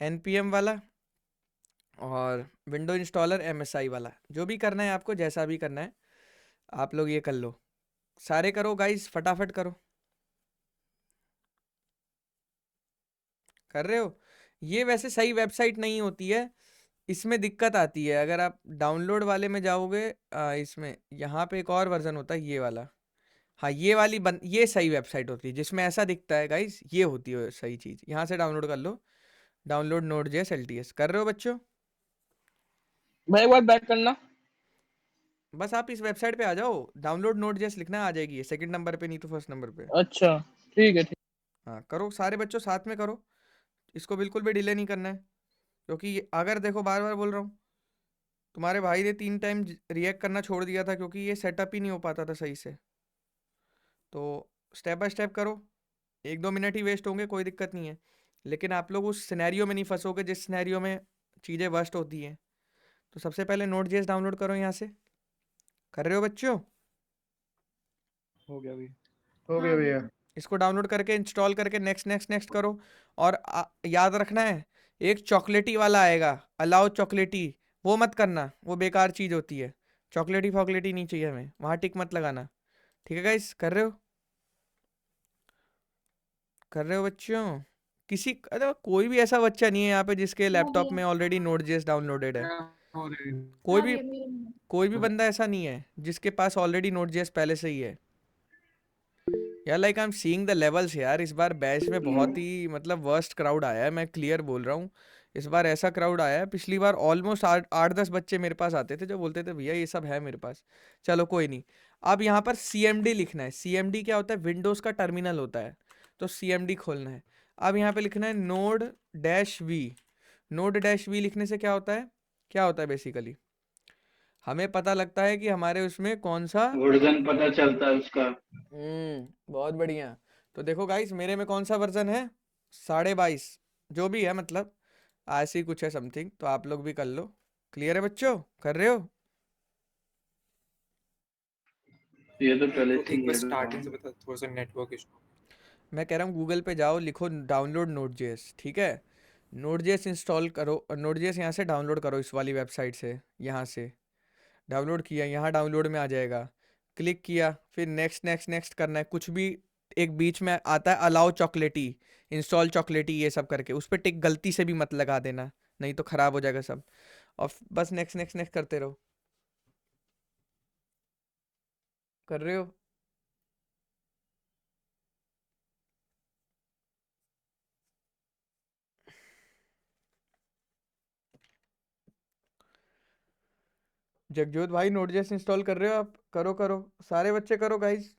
npm वाला और विंडो इंस्टॉलर MSI वाला, जो भी करना है आपको, जैसा भी करना है आप लोग ये कर लो, सारे करो गाइज, फटाफट करो। कर रहे हो? ये वैसे सही वेबसाइट नहीं होती है, इसमें दिक्कत आती है। अगर आप डाउनलोड वाले में जाओगे, इसमें यहाँ पे एक और वर्जन होता है ये वाला, हाँ ये वाली ये सही वेबसाइट होती है, जिसमें ऐसा दिखता है गाइस, ये होती है सही चीज़। यहाँ से डाउनलोड कर लो, डाउनलोड Node.js LTS। कर रहे हो बच्चों? भाई एक बार बैक करना। बस आप इस वेबसाइट पे आ जाओ, डाउनलोड Node.js लिखना, आ जाएगी, सेकंड नंबर पे नहीं तो फर्स्ट नंबर पे। अच्छा ठीक है ठीक। हाँ करो सारे बच्चों, साथ में करो, इसको बिल्कुल भी डिले नहीं करना है, क्योंकि अगर देखो बार बार बोल रहा हूँ, तुम्हारे भाई ने 3 टाइम रिएक्ट करना छोड़ दिया था क्योंकि ये सेटअप ही नहीं हो पाता था सही से। तो स्टेप बाय स्टेप करो, 1-2 मिनट ही वेस्ट होंगे, कोई दिक्कत नहीं है, लेकिन आप लोग उस सिनेरियो में नहीं फंसोगे जिस सिनेरियो में चीज़ें वर्स्ट होती हैं। तो सबसे पहले Node.js डाउनलोड करो यहाँ से। कर रहे हो बच्चों? हो गया भैया, हो गया भैया। इसको डाउनलोड करके इंस्टॉल करके नेक्स्ट नेक्स्ट नेक्स्ट करो। और याद रखना है, एक चॉकलेटी वाला आएगा, अलाउ चॉकलेटी, वो मत करना, वो बेकार चीज़ होती है, चॉकलेटी फॉकलेटी नहीं चाहिए हमें, वहाँ टिक मत लगाना, ठीक है गाइस? कर रहे हो? कर रहे हो बच्चों? अरे कोई भी ऐसा बच्चा नहीं है यहाँ पे जिसके लैपटॉप में ऑलरेडी Node.js डाउनलोडेड है। हो रही है। कोई भी भैया मेरे में। कोई भी बंदा ऐसा नहीं है जिसके पास ऑलरेडी Node.js पहले से ही है। यार like I am seeing the levels यार, इस बार बैच में बहुत ही मतलब वर्स्ट क्राउड आया है, मैं क्लियर बोल रहा हूँ। इस बार ऐसा क्राउड आया है, पिछली बार ऑलमोस्ट 8-10 बच्चे मेरे पास आते थे जो बोलते थे भैया ये सब है मेरे पास। चलो कोई नहीं। अब यहाँ पर CMD लिखना है। CMD क्या होता है? विंडोज़ का टर्मिनल होता है। तो CMD खोलना है। अब यहाँ पे लिखना है node-v। node-v लिखने से क्या होता है? क्या होता है बेसिकली? हमें पता लगता है कि हमारे उसमें कौन सा वर्जन पता चलता है उसका। बहुत बढ़िया। तो देखो गाइस, मेरे में कौन सा वर्जन है? 22.5, जो भी है मतलब ऐसे ही कुछ है समथिंग। तो आप लोग भी कर लो। क्लियर है बच्चों? कर रहे हो? ये तो पहले नेटवर्क से एक बार ही है। स्टार्टिंग से बता, थोड़ा सा नेटवर्क इशू। मैं कह रहा हूँ गूगल पे जाओ, लिखो डाउनलोड Node.js, ठीक है? Node.js इंस्टॉल करो, Node.js यहाँ से डाउनलोड करो, इस वाली वेबसाइट से। यहाँ से डाउनलोड किया, यहाँ डाउनलोड में आ जाएगा। क्लिक किया, फिर नेक्स्ट नेक्स्ट नेक्स्ट करना है। कुछ भी एक बीच में आता है अलाउ चॉकलेटी, इंस्टॉल चॉकलेटी, ये सब करके उस पर टिक गलती से भी मत लगा देना, नहीं तो ख़राब हो जाएगा सब। और बस नेक्स्ट नेक्स्ट नेक्स्ट करते रहो। कर रहे हो? जगजोत भाई Node.js इंस्टॉल कर रहे हो आप? करो करो, सारे बच्चे करो गाइज।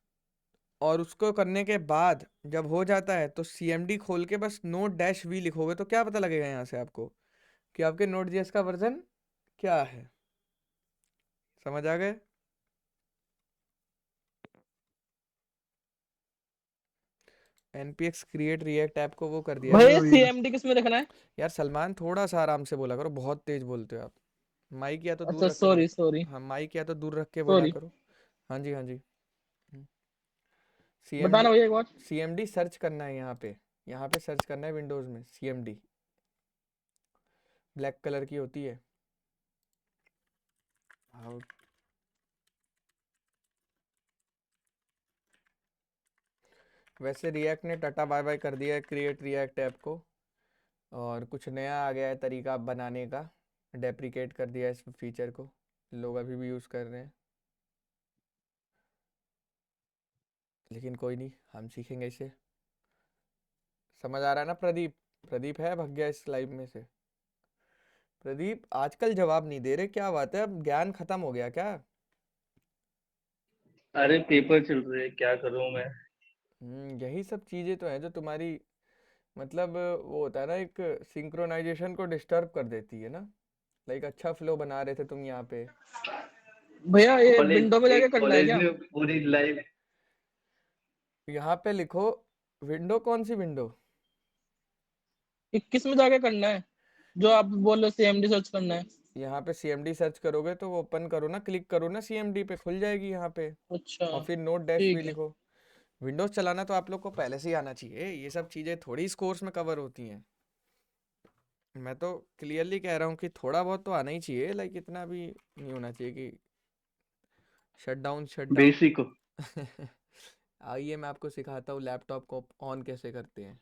और उसको करने के बाद जब हो जाता है तो CMD खोल के बस node-v लिखोगे तो क्या पता लगेगा यहाँ से आपको कि आपके Node.js का वर्जन क्या है। समझ आ गए? npx create react ऐप को वो कर दिया है। भैया CMD किस में रखना है? यार सलमान, थोड़ा सा आराम से बोला करो, बहुत तेज बोलते हो आप। माइक या तो दूर अच्छा, रख के सॉरी सॉरी हाँ, माइक या तो दूर रख के बोला सॉरी। करो। हाँ जी, हाँ जी। बताना CMD, भैया एक बार। CMD सर्च करना है यहाँ पे। यहाँ पे सर्च करना है विंडोज़ में CMD, ब्लैक कलर की होती है। हाउ वैसे रिएक्ट ने टाटा बाय बाय कर दिया है क्रिएट रिएक्ट ऐप को, और कुछ नया आ गया है तरीका बनाने का। डेप्रिकेट कर दिया है इस फीचर को, लोग अभी भी यूज़ कर रहे हैं। लेकिन कोई नहीं, हम सीखेंगे इसे। समझ आ रहा है ना प्रदीप? प्रदीप है, भग गया इस लाइव में से। प्रदीप आजकल जवाब नहीं दे रहे, क्या बात है? अब ज्ञान खत्म हो गया क्या? अरे पेपर चल रहे हैं, क्या करूं मैं। यही सब चीज़ें तो हैं जो तुम्हारी मतलब वो होता है ना, एक सिंक्रोनाइजेशन को डिस्टर्ब कर देती है ना। लाइक अच्छा फ्लो बना रहे थे तुम यहाँ पे। भैया ये कॉलेज, विंडो पे जाके एक करना है कॉलेज क्या? में पूरी लाइफ। यहाँ पे लिखो विंडो, कौन सी विंडो? कि किस में जाके करना है जो आप बोल रहे हो CMD सर्च करना है? यहाँ पे CMD सर्च करोगे तो वो ओपन करो ना, क्लिक करो ना CMD पे, खुल जाएगी यहाँ पे। अच्छा और फिर नोट डैश भी ठीक है। लिखो। विंडोज़ चलाना तो आप लोग को पहले से ही आना चाहिए, ये सब चीज़ें थोड़ी इस कोर्स में कवर होती हैं। मैं तो क्लियरली कह रहा हूँ कि थोड़ा बहुत तो आना ही चाहिए, लाइक इतना भी नहीं होना चाहिए कि shut down shut down. Basic. आइए मैं आपको सिखाता हूँ लैपटॉप को ऑन कैसे करते हैं।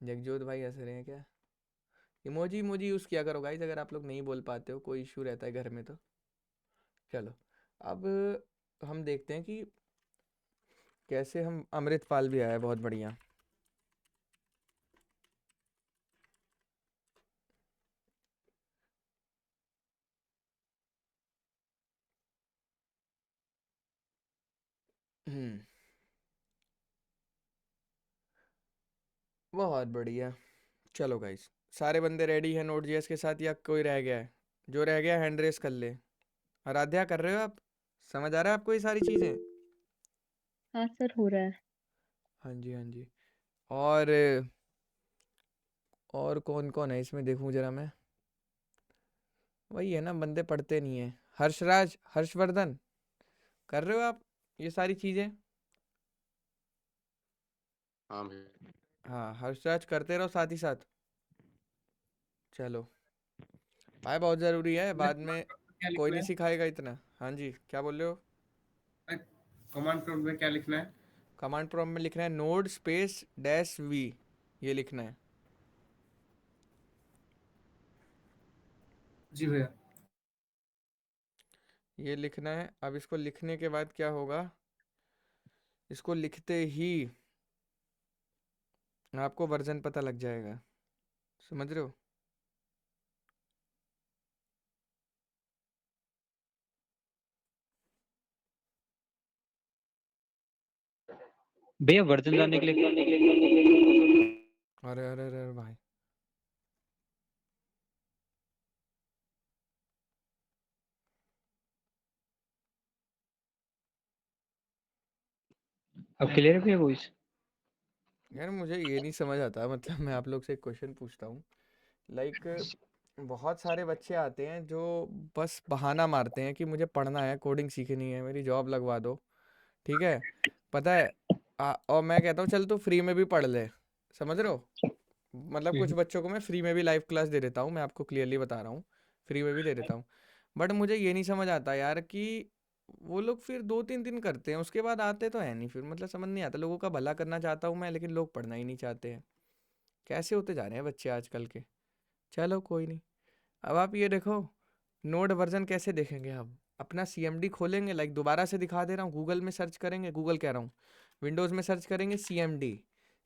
जगजोत भाई हंस रहे हैं क्या? इमोजी इमोजी यूज़ किया करो गाइज, अगर आप लोग नहीं बोल पाते हो, कोई इशू रहता है घर में तो। चलो, अब हम देखते हैं कि कैसे हम अमृतपाल भी आया है, बहुत बढ़िया। हम्म बहुत बढ़िया। चलो गाइस, सारे बंदे रेडी हैं Node.js के साथ या कोई रह गया है? जो रह गया हैंड रेस कर ले। आराध्या कर रहे हो आप? समझ आ रहा है आपको ये सारी चीज़ें? हाँ सर, हो रहा है। हाँ जी, हाँ जी। और और कौन कौन है इसमें, देखूं जरा मैं। वही है ना, बंदे पढ़ते नहीं है। हर्षराज, हर्षवर्धन, कर रहे हो आप ये सारी चीज़ें? हाँ भाई। हाँ, हर्षराज करते रहो साथ ही साथ। चलो भाई, बहुत ज़रूरी है, बाद में क्या कोई लिखना नहीं है? सिखाएगा इतना। हाँ जी, क्या बोल रहे हो? कमांड प्रॉम्प्ट में क्या लिखना है? कमांड प्रॉम्प्ट में लिखना है नोड स्पेस डैश वी, ये लिखना है। जी भैया। ये लिखना है। अब इसको लिखने के बाद क्या होगा इसको लिखते ही आपको वर्जन पता लग जाएगा, समझ रहे हो? भैया वर्जन जानने के लिए अरे अरे अरे भाई, अब क्लियर है भैया वॉइस? यार मुझे ये नहीं समझ आता, मतलब मैं आप लोग से एक क्वेश्चन पूछता हूँ। लाइक बहुत सारे बच्चे आते हैं जो बस बहाना मारते हैं कि मुझे पढ़ना है, कोडिंग सीखनी है, मेरी जॉब लगवा दो, ठीक है, पता है। और मैं कहता हूँ चल तू फ्री में भी पढ़ ले, समझ रहे हो? मतलब कुछ बच्चों को मैं फ्री में भी लाइव क्लास दे देता हूँ, मैं आपको क्लियरली बता रहा हूँ, फ्री में भी दे देता हूँ। बट मुझे ये नहीं समझ आता यार कि वो लोग फिर 2-3 दिन करते हैं, उसके बाद आते तो है नहीं फिर, मतलब समझ नहीं आता। लोगों का भला करना चाहता हूँ मैं, लेकिन लोग पढ़ना ही नहीं चाहते हैं। कैसे होते जा रहे हैं बच्चे आजकल के। चलो कोई नहीं। अब आप ये देखो, नोड वर्जन कैसे देखेंगे हम? अपना CMD खोलेंगे, लाइक दोबारा से दिखा दे रहा हूँ, गूगल में सर्च करेंगे, गूगल कह रहा हूँ, विंडोज़ में सर्च करेंगे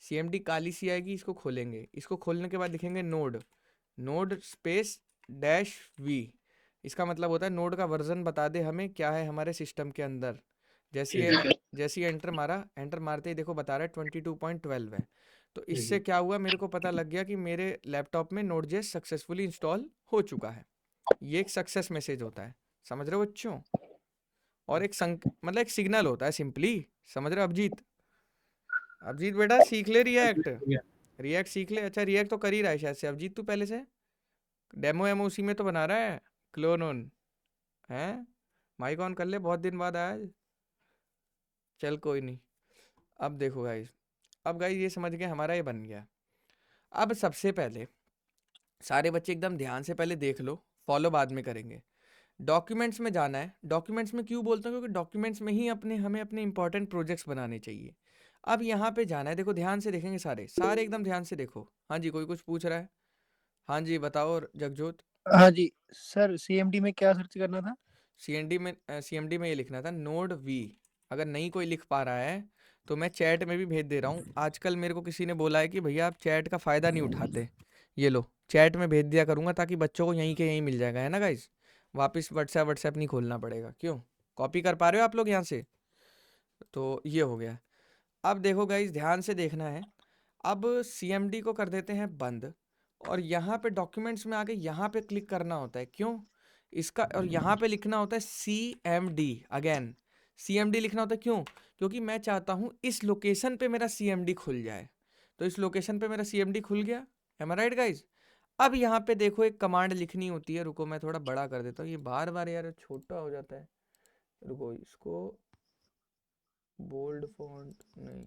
CMD काली सी आएगी, इसको खोलेंगे। इसको खोलने के बाद दिखेंगे नोड स्पेस -v। इसका मतलब होता है नोड का वर्जन बता दे हमें क्या है हमारे सिस्टम के अंदर। जैसे ही एंटर मारा, एंटर मारते ही देखो बता रहा है 22.12 है। तो इससे क्या हुआ, मेरे को पता लग गया कि मेरे लैपटॉप में Node.js सक्सेसफुली इंस्टॉल हो चुका है। ये एक सक्सेस मैसेज होता है, समझ रहे हो बच्चों? और एक मतलब एक सिग्नल होता है सिंपली, समझ रहे हो? अभिजीत बेटा सीख ले रिएक्ट सीख ले। अच्छा रिएक्ट तो कर ही रहा है शायद से अभिजीत, तू पहले से डेमो एमो उसी में तो बना रहा है, क्लोन ऑन है। माइक ऑन कर ले, बहुत दिन बाद आया आज। चल कोई नहीं। अब देखो गाइस, अब गाइस ये समझ गए हमारा ये बन गया। अब सबसे पहले सारे बच्चे एकदम ध्यान से पहले देख लो, फॉलो बाद में करेंगे। डॉक्यूमेंट्स में जाना है। डॉक्यूमेंट्स में क्यों बोलता हूँ? क्योंकि डॉक्यूमेंट्स में ही हमें अपने इंपॉर्टेंट प्रोजेक्ट्स बनाने चाहिए। अब यहाँ पे जाना है, देखो ध्यान से देखेंगे, सारे एकदम ध्यान से देखो। हाँ जी, कोई कुछ पूछ रहा है? हाँ जी बताओ जगजोत। हाँ जी सर, CMD में क्या सर्च करना था? CMD में ये लिखना था Node.v। अगर नहीं कोई लिख पा रहा है तो मैं चैट में भी भेज दे रहा हूँ। आजकल मेरे को किसी ने बोला है कि भैया आप चैट का फ़ायदा नहीं उठाते, ये लो चैट में भेज दिया करूँगा ताकि बच्चों को यहीं के यहीं मिल जाएगा, है ना गाइज? वापस व्हाट्सएप नहीं खोलना पड़ेगा। क्यों? कॉपी कर पा रहे हो आप लोग यहाँ से? तो ये हो गया। अब देखो गाइज ध्यान से देखना है। अब CMD को कर देते हैं बंद, और यहाँ पे डॉक्यूमेंट्स में आके यहाँ पे क्लिक करना होता है। क्यों? इसका और यहाँ पे लिखना होता है CMD। अगेन CMD लिखना होता है। क्यों? क्योंकि मैं चाहता हूँ इस लोकेशन पे मेरा CMD खुल जाए। तो इस लोकेशन पे मेरा CMD खुल गया। एम आई राइट गाइज? अब यहाँ पे देखो एक कमांड लिखनी होती है, रुको मैं थोड़ा बड़ा कर देता हूँ, ये बार बार यार छोटा हो जाता है। रुको इसको बोल्ड फॉन्ट नहीं,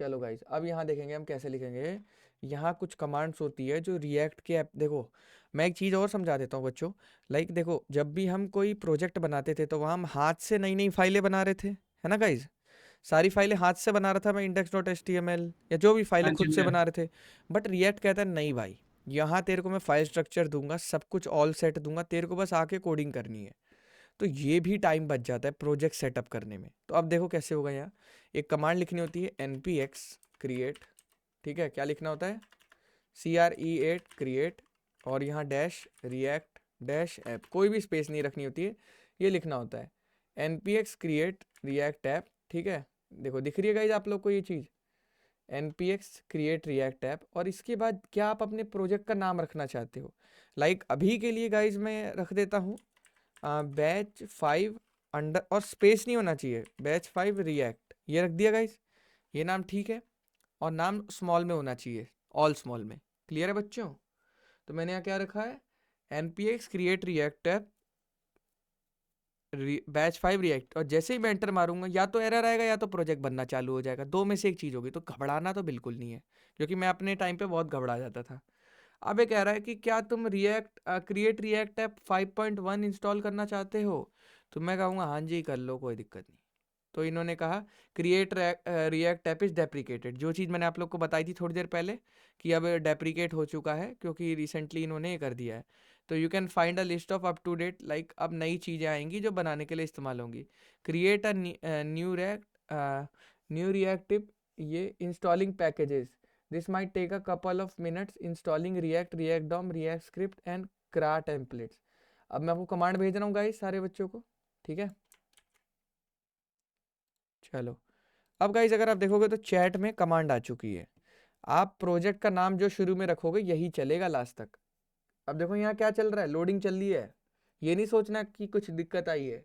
चलो गाइस अब यहाँ देखेंगे हम कैसे लिखेंगे। यहाँ कुछ कमांड्स होती है जो रिएक्ट के ऐप, देखो मैं एक चीज़ और समझा देता हूँ बच्चों। लाइक देखो, जब भी हम कोई प्रोजेक्ट बनाते थे तो वहाँ हम हाथ से नई नई फाइलें बना रहे थे, है ना गाइज? सारी फाइलें हाथ से बना रहा था मैं, index.html या जो भी फाइलें खुद से बना रहे थे। बट रिएक्ट कहता है नहीं भाई, यहाँ तेरे को मैं फाइल स्ट्रक्चर दूंगा, सब कुछ ऑल सेट दूंगा, तेरे को बस आके कोडिंग करनी है। तो ये भी टाइम बच जाता है प्रोजेक्ट सेटअप करने में। तो अब देखो कैसे होगा। यहाँ एक कमांड लिखनी होती है npx create, ठीक है? क्या लिखना होता है? CREAT create, और यहाँ डैश react डैश ऐप, कोई भी स्पेस नहीं रखनी होती है, ये लिखना होता है npx create react app, ठीक है? देखो दिख रही है गाइज आप लोग को ये चीज़, npx create react app। और इसके बाद क्या आप अपने प्रोजेक्ट का नाम रखना चाहते हो? लाइक अभी के लिए गाइज मैं रख देता हूँ बैच 5 अंडर, और स्पेस नहीं होना चाहिए, बैच 5 रिएक्ट, ये रख दिया गाइज। ये नाम ठीक है, और नाम स्मॉल में होना चाहिए, ऑल स्मॉल में। क्लियर है बच्चों? तो मैंने यहाँ क्या रखा है, npx create react app batch 5 react, और जैसे ही मैं एंटर मारूंगा या तो एरर आएगा या तो प्रोजेक्ट बनना चालू हो जाएगा, दो में से एक चीज़ होगी। तो घबराना तो बिल्कुल नहीं है, क्योंकि मैं अपने टाइम पे बहुत घबरा जाता था। अब ये कह रहा है कि क्या तुम क्रिएट रिएक्ट ऐप 5.1 इंस्टॉल करना चाहते हो? तो मैं कहूँगा हाँ जी कर लो, कोई दिक्कत नहीं। तो इन्होंने कहा create react app is deprecated, जो चीज़ मैंने आप लोग को बताई थी थोड़ी देर पहले कि अब डेप्रिकेट हो चुका है, क्योंकि रिसेंटली इन्होंने ये कर दिया है। तो you can find a list of up to date, like अब नई चीज़ें आएंगी जो बनाने के लिए इस्तेमाल होंगी। क्रिएट अ न्यू रिएक्टिव, ये installing packages, this might take a couple of minutes, installing React, React DOM, React script and CRA templates. अब मैं आपको कमांड भेज रहा हूँ गाइस सारे बच्चों को, ठीक है। चलो अब गाइस अगर आप देखोगे तो चैट में कमांड आ चुकी है। आप प्रोजेक्ट का नाम जो शुरू में रखोगे यही चलेगा लास्ट तक। अब देखो यहाँ क्या चल रहा है, लोडिंग चल रही है। ये नहीं सोचना कि कुछ दिक्कत आई है,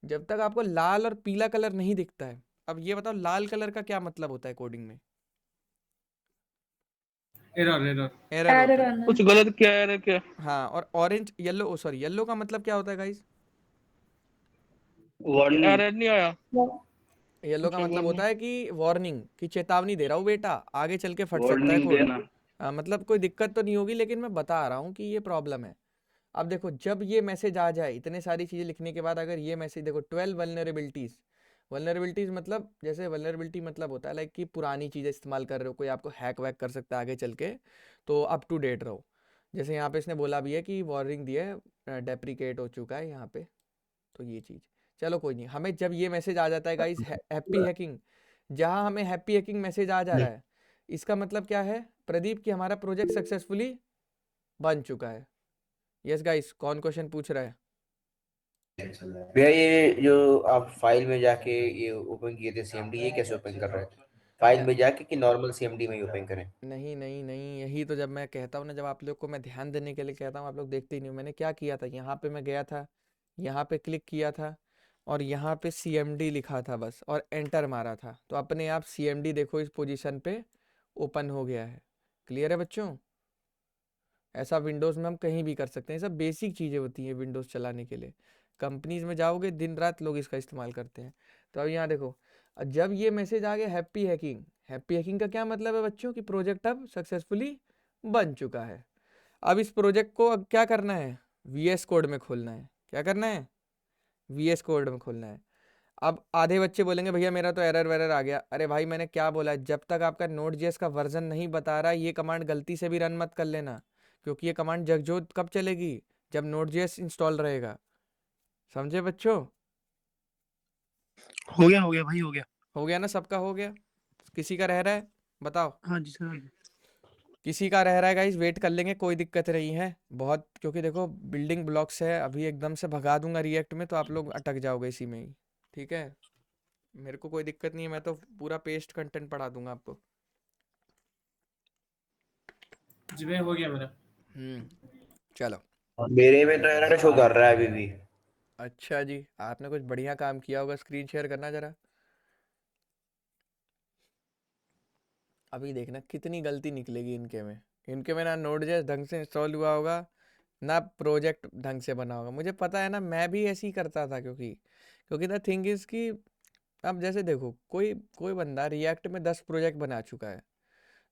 जब तक आपको लाल और पीला कलर नहीं दिखता है। अब ये बताओ लाल कलर का क्या मतलब होता है कोडिंग में? एरर एरर एरर होता है। आना। कुछ गलत किया है क्या? हाँ, और ऑरेंज येलो सॉरी येलो का मतलब क्या होता है गाइस? वार्निंग। एरर नहीं आया। येलो का अच्छा, मतलब होता warning। है कि वार्निंग, की चेतावनी दे रहा हूँ बेटा, आगे चल के फट सकता है वार्निंग कोड। देना। मतलब कोई दिक्कत तो नहीं होगी, लेकिन मैं बता रहा हूँ कि ये प्रॉब्लम है। अब देखो जब ये मैसेज आ जाए इतने सारी चीज़ें लिखने के बाद, अगर ये मैसेज देखो 12 वल्नरेबिलिटीज़, वल्नरेबिलिटीज़ मतलब जैसे वल्नरेबिलिटी मतलब होता है लाइक कि पुरानी चीज़ें इस्तेमाल कर रहे हो, कोई आपको हैक वैक कर सकता है आगे चल के, तो अप टू डेट रहो। जैसे यहाँ पे इसने बोला भी है कि वार्निंग दी है, डेप्रिकेट हो चुका है यहाँ पे, तो ये चीज़। चलो कोई नहीं, हमें जब ये मैसेज आ जाता है गाइस हैप्पी हैकिंग, जहाँ हमें हैप्पी हैकिंग मैसेज आ जा रहा है, इसका मतलब क्या है प्रदीप कि हमारा प्रोजेक्ट सक्सेसफुली बन चुका है। यस गाइस, कौन क्वेश्चन पूछ रहा है? भैया ये जो आप फाइल में जाके ये ओपन किए थे सीएमडी, ये कैसे ओपन कर रहे हैं? फाइल में जाके कि नॉर्मल सीएमडी में ही ओपन करें? नहीं नहीं नहीं, यही तो जब मैं कहता हूँ ना, जब आप लोग को मैं ध्यान देने के लिए कहता हूँ आप लोग देखते ही नहीं हो। मैंने क्या किया था, यहाँ पे मैं गया था, यहाँ पे क्लिक किया था और यहाँ पे CMD लिखा था बस, और एंटर मारा था, तो अपने आप CMD देखो इस पोजीशन पे ओपन हो गया है। क्लियर है बच्चों? ऐसा विंडोज़ में हम कहीं भी कर सकते हैं, सब बेसिक चीज़ें होती हैं विंडोज़ चलाने के लिए। कंपनीज में जाओगे दिन रात लोग इसका इस्तेमाल करते हैं। तो अब यहाँ देखो, जब ये मैसेज आ गया हैप्पी हैकिंग, हैप्पी हैकिंग का क्या मतलब है बच्चों कि प्रोजेक्ट अब सक्सेसफुली बन चुका है। अब इस प्रोजेक्ट को अब क्या करना है, VS कोड में खोलना है। क्या करना है? VS कोड में खोलना है। अब आधे बच्चे बोलेंगे भैया मेरा तो एरर वेरर आ गया। अरे भाई मैंने क्या बोला है, जब तक आपका Node.js का वर्जन नहीं बता रहा ये कमांड गलती से भी रन मत कर लेना, क्योंकि ये कमांड जगजोत कब चलेगी, जब Node.js इंस्टॉल रहेगा। समझे बच्चों? हो गया भाई, हो गया। हो गया ना, सबका हो गया? किसी का रह रहा है बताओ? हाँ जी सर। किसी का रह रहा है गाइस, वेट कर लेंगे, कोई दिक्कत नहीं है बहुत, क्योंकि देखो बिल्डिंग ब्लॉक्स है, अभी एकदम से भगा दूंगा रिएक्ट में तो आप लोग अटक जाओगे इसी में ही। ठीक है, मेरे को कोई दिक्कत नहीं है, मैं तो पूरा पेस्ट कंटेंट पढ़ा दूंगा आपको। जी भाई, हो गया मेरा। चलो। मेरे में तो एरर शो कर रहा है अभी भी। अच्छा जी, आपने कुछ बढ़िया काम किया होगा, स्क्रीन शेयर करना जरा। अभी देखना कितनी गलती निकलेगी इनके में ना Node.js ढंग से इंस्टॉल हुआ होगा, ना प्रोजेक्ट ढंग से बना होगा। मुझे पता है ना, मैं भी ऐसे ही करता था, क्योंकि द थिंग इज़ कि अब जैसे देखो कोई कोई बंदा रिएक्ट में 10 प्रोजेक्ट बना चुका है,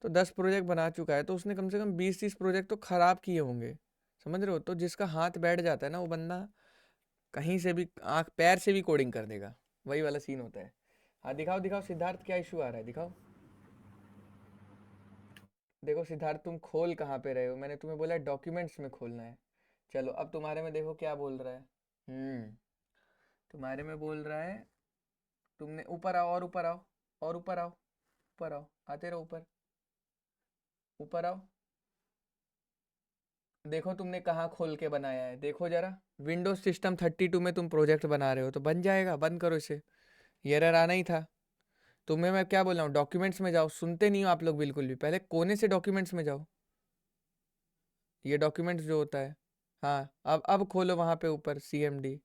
तो 10 प्रोजेक्ट बना चुका है तो उसने कम से कम 20-30 प्रोजेक्ट तो ख़राब किए होंगे, समझ रहे हो? तो जिसका हाथ बैठ जाता है ना वो बंदा कहीं से भी आँख पैर से भी कोडिंग कर देगा, वही वाला सीन होता है। हाँ दिखाओ दिखाओ सिद्धार्थ, क्या इशू आ रहा है दिखाओ। देखो सिद्धार्थ तुम खोल कहाँ पे रहे हो, मैंने तुम्हें बोला डॉक्यूमेंट्स में खोलना है। चलो अब तुम्हारे में देखो क्या बोल रहा है। तुम्हारे में बोल रहा है, तुमने ऊपर आओ और ऊपर आओ और ऊपर आओ, ऊपर आओ, आते रहो ऊपर, ऊपर आओ। देखो तुमने कहाँ खोल के बनाया है, देखो जरा। विंडोज सिस्टम 32 में तुम प्रोजेक्ट बना रहे हो तो बन जाएगा, बंद करो इसे, ये एरर आना ही था। तुम्हें मैं क्या बोल रहा हूँ, डॉक्यूमेंट्स में जाओ, सुनते नहीं हो आप लोग बिल्कुल भी, पहले कोने से डॉक्यूमेंट्स में जाओ, ये डॉक्यूमेंट्स जो होता है। हाँ अब खोलो वहाँ पे ऊपर CMD,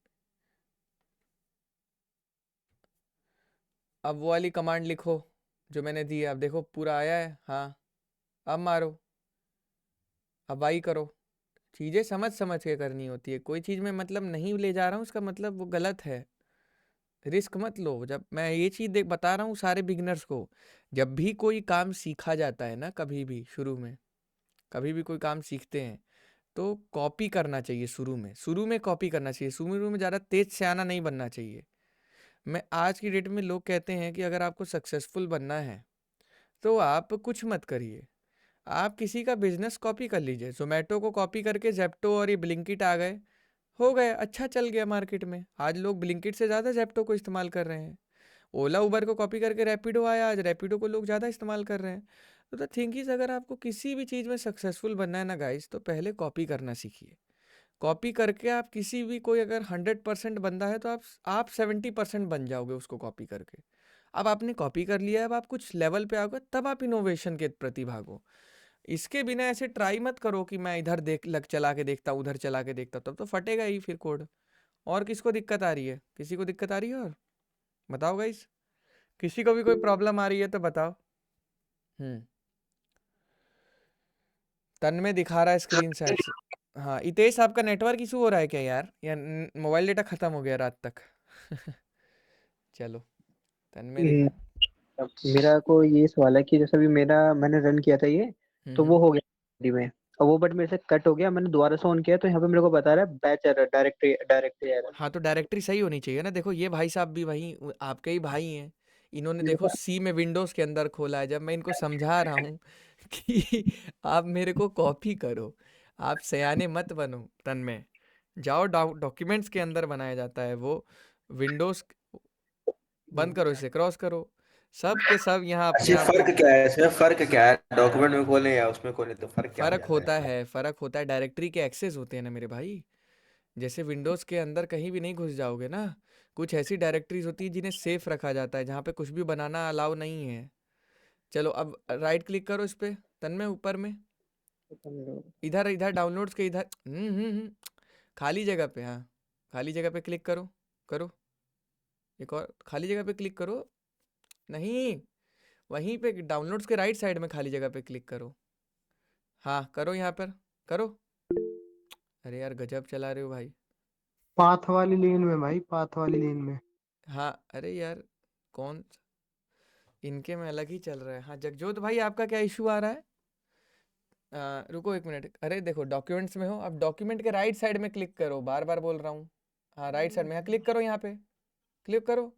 अब वो वाली कमांड लिखो जो मैंने दी है, अब देखो पूरा आया है। हाँ अब मारो, अब आई करो। चीज़ें समझ समझ के करनी होती है, कोई चीज़ में मतलब नहीं ले जा रहा हूँ उसका मतलब वो गलत है, रिस्क मत लो। जब मैं ये चीज़ देख बता रहा हूँ सारे बिगनर्स को, जब भी कोई काम सीखा जाता है ना, कभी भी शुरू में कभी भी कोई काम सीखते हैं तो कॉपी करना चाहिए, शुरू में कॉपी करना चाहिए, शुरू में ज़्यादा तेज से आना नहीं बनना चाहिए। मैं आज की डेट में लोग कहते हैं कि अगर आपको सक्सेसफुल बनना है तो आप कुछ मत करिए, आप किसी का बिजनेस कॉपी कर लीजिए, जोमेटो को कॉपी करके जेप्टो और ये ब्लिंकिट आ गए, हो गए, अच्छा चल गया मार्केट में। आज लोग ब्लिंकिट से ज़्यादा जेप्टो को इस्तेमाल कर रहे हैं। ओला उबर को कॉपी करके रैपिडो आया, आज रैपिडो को लोग ज़्यादा इस्तेमाल कर रहे हैं। तो द थिंग इज़, अगर आपको किसी भी चीज़ में सक्सेसफुल बनना है ना गाइस, तो पहले कॉपी करना सीखिए। कॉपी करके आप किसी भी, कोई अगर 100% बंदा है तो आप 70% बन जाओगे उसको कॉपी करके। अब आपने कॉपी कर लिया है, अब आप कुछ लेवल पे आओगे तब आप इनोवेशन के प्रति भागो। इसके बिना ऐसे ट्राई मत करो कि मैं इधर चला के देखता हूँ, उधर चला के देखता हूँ, तब तो फटेगा ही फिर कोड। और किसको दिक्कत आ रही है? किसी को दिक्कत आ रही है? और बताओ गाइस, किसी को भी कोई प्रॉब्लम आ रही है तो बताओ। तन्मय दिखा रहा है स्क्रीन शॉट्स। हाँ इतेश, आपका नेटवर्क इशू हो रहा है क्या यार, या मोबाइल डेटा खत्म हो गया रात तक? चलो तन्मय दिखा। मेरा को ये सवाल है कि जैसे अभी मैंने रन किया था ये, तो वो हो गया में, और वो बट मेरे से कट हो गया, मैंने दोबारा से ऑन किया तो यहाँ पे मेरे को बता रहा है बैच एरर, डायरेक्टरी एरर। हाँ तो डायरेक्टरी सही होनी चाहिए ना। देखो ये भाई साहब भी वही आपके ही भाई हैं, इन्होंने देखो सी में विंडोज़ के अंदर खोला है। जब मैं इनको समझा रहा हूँ कि आप मेरे को कॉपी करो, आप सयाने मत बनो तन्मय, जाओ डॉक्यूमेंट्स के अंदर बनाया जाता है वो। विंडोज़ बंद करो, इसे क्रॉस करो। सब के सब यहाँ अपने अच्छा आप फर्क क्या है इसमें, फर्क क्या है डॉक्यूमेंट में खोले या उसमें खोले, तो फर्क क्या हो फ़र्क जाता होता है? है, फ़र्क होता है। डायरेक्टरी के एक्सेस होते हैं ना मेरे भाई। जैसे विंडोज़ के अंदर कहीं भी नहीं घुस जाओगे ना, कुछ ऐसी डायरेक्टरीज होती है जिन्हें सेफ रखा जाता है, जहाँ पे कुछ भी बनाना अलाउ नहीं है। चलो अब राइट क्लिक करो इस पे तन्मय, ऊपर में, इधर इधर डाउनलोड्स के इधर, खाली जगह पे, हाँ खाली जगह पे क्लिक करो, करो एक और खाली जगह पे क्लिक करो। नहीं, वहीं पे डाउनलोड्स के राइट साइड में खाली जगह पे क्लिक करो। हाँ करो, यहाँ पर करो। अरे यार गजब चला रहे हो भाई। पाथ वाली लेन में भाई, पाथ वाली लेन में। हाँ अरे यार कौन, इनके में अलग ही चल रहा है। हाँ जगजोत भाई, आपका क्या इशू आ रहा है? रुको एक मिनट। अरे देखो डॉक्यूमेंट्स में हो, अब डॉक्यूमेंट के राइट साइड में क्लिक करो, बार बार बोल रहा हूँ। हाँ राइट साइड में, हाँ क्लिक करो, यहाँ पे क्लिक करो।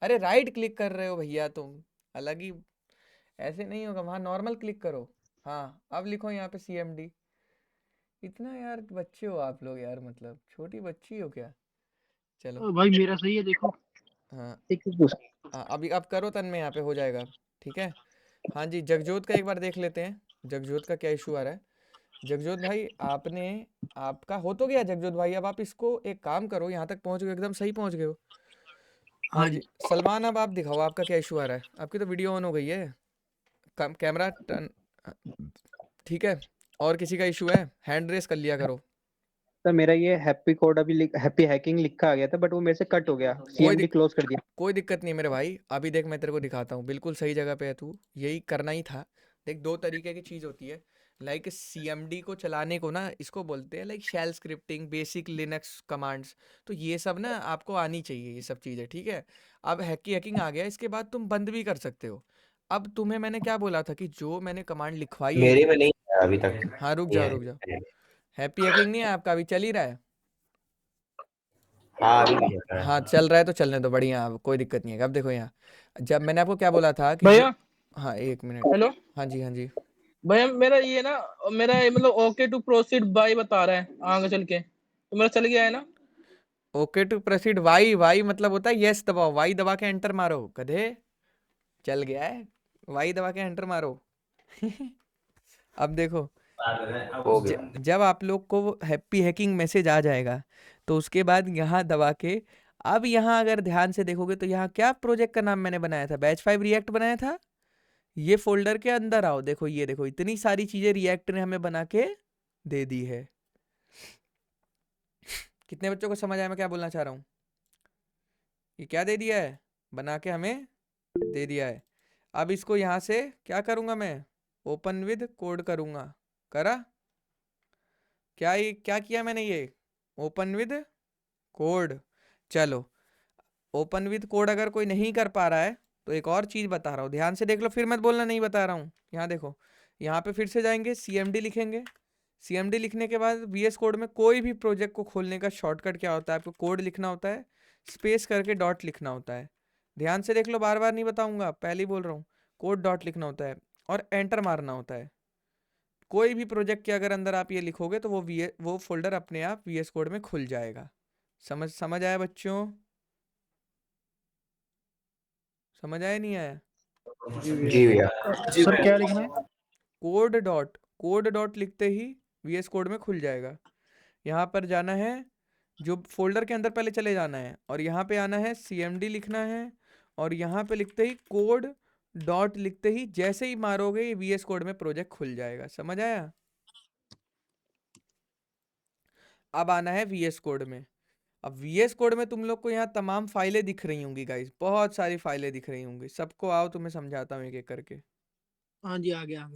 अरे राइट क्लिक कर रहे हो भैया तुम, अलग ही, ऐसे नहीं होगा, वहाँ नॉर्मल क्लिक करो। हाँ अब लिखो यहाँ पे CMD। इतना यार बच्चे हो आप लोग यार, मतलब छोटी बच्ची हो क्या? चलो भाई मेरा सही है देखो। हाँ एक चीज पूछ, हाँ, अभी अब करो तन में, यहाँ पे हो जाएगा ठीक है। हाँ जी जगजोत का एक बार देख लेते हैं, जगजोत का क्या इशू आ रहा है। जगजोत भाई आपने, आपका हो तो गया जगजोत भाई। अब आप इसको एक काम करो, यहाँ तक पहुँच गए, एकदम सही पहुँच गए हो। हाँ जी सलमान, अब आप दिखाओ आपका क्या इशू आ रहा है। आपकी तो वीडियो ऑन हो गई है, कैमरा टर्न, ठीक है। और किसी का इशू है, हैंड रेस कर लिया करो। सर मेरा ये हैप्पी कोड अभी हैप्पी हैकिंग लिखा आ गया था, बट वो मेरे से कट हो गया, CMD क्लोज कर दिया। कोई दिक्कत नहीं मेरे भाई, अभी देख मैं तेरे को दिखाता हूँ, बिल्कुल सही जगह पे है तू, यही करना ही था। देख दो तरीके की चीज़ होती है, लाइक CMD को चलाने को ना, इसको बोलते हैं like shell scripting, basic Linux commands. तो ये सब ना आपको आनी चाहिए, ये सब चीज़ें, ठीक है। अब हैकिंग आ गया, इसके बाद तुम बंद भी कर सकते हो। अब तुम्हें मैंने क्या बोला था कि जो मैंने कमांड लिखवाई है, मेरे में नहीं है अभी तक। हाँ रुक जाओ रुक जाओ। हैप्पी हैकिंग नहीं है आपका, अभी चल ही रहा है? हाँ अभी भी है। हाँ चल रहा है तो चलने दो, बढ़िया, अब कोई दिक्कत नहीं है। अब देखो यहाँ, जब मैंने आपको क्या बोला था कि भैया, हाँ एक मिनट, हेलो हाँ जी हाँ जी। भैया, मेरा ये ना, मेरा ये मतलब ओके टू प्रोसीड बाय बता रहा है आगे चल के, तो मेरा चल गया है ना? Okay to proceed, Y Y मतलब होता है यस दबाओ, वाई दबा के एंटर मारो गधे, चल गया है। वाई दबा के एंटर मारो। अब देखो, हो गया। जब आप लोग को हैप्पी हैकिंग मैसेज आ जाएगा, तो उसके बाद यहाँ दबा के, अब यहाँ अगर ध्यान से देखोगे तो यहाँ क्या प्रोजेक्ट का नाम मैंने बनाया था, बैच 5 रिएक्ट बनाया था। ये फोल्डर के अंदर आओ, देखो ये देखो, इतनी सारी चीजें रिएक्ट ने हमें बना के दे दी है। कितने बच्चों को समझ आया मैं क्या बोलना चाह रहा हूँ? ये क्या दे दिया है, बना के हमें दे दिया है। अब इसको यहाँ से क्या करूँगा मैं, ओपन विद कोड करूँगा, करा क्या, ये क्या किया मैंने, ये ओपन विद कोड। चलो ओपन विद कोड अगर कोई नहीं कर पा रहा है तो एक और चीज़ बता रहा हूँ, ध्यान से देख लो, फिर मत बोलना नहीं बता रहा हूँ। यहाँ देखो, यहाँ पे फिर से जाएंगे, CMD लिखेंगे। CMD लिखने के बाद VS कोड में कोई भी प्रोजेक्ट को खोलने का शॉर्टकट क्या होता है, आपको कोड लिखना होता है, स्पेस करके डॉट लिखना होता है। ध्यान से देख लो, बार बार नहीं बताऊंगा, पहले ही बोल रहा हूँ, कोड डॉट लिखना होता है और एंटर मारना होता है। कोई भी प्रोजेक्ट के अगर अंदर आप ये लिखोगे तो वो फोल्डर अपने आप VS कोड में खुल जाएगा। समझ आया बच्चों? समझ आया नहीं आया? जी भैया। सर क्या लिखना है? कोड डॉट लिखते ही VS कोड में खुल जाएगा। यहाँ पर जाना है, जो फोल्डर के अंदर पहले चले जाना है और यहाँ पे आना है, CMD लिखना है और यहाँ पे लिखते ही कोड डॉट लिखते ही जैसे ही मारोगे ये VS कोड में प्रोजेक्ट खुल जाएगा। समझ आया? अब आना है VS कोड में। अब VS कोड में तुम लोग को यहाँ तमाम फाइलें दिख रही होंगी गाइस, बहुत सारी फाइलें दिख रही होंगी। सबको आओ, तुम्हें समझाता हूँ एक एक करके। हाँ जी, आ गया।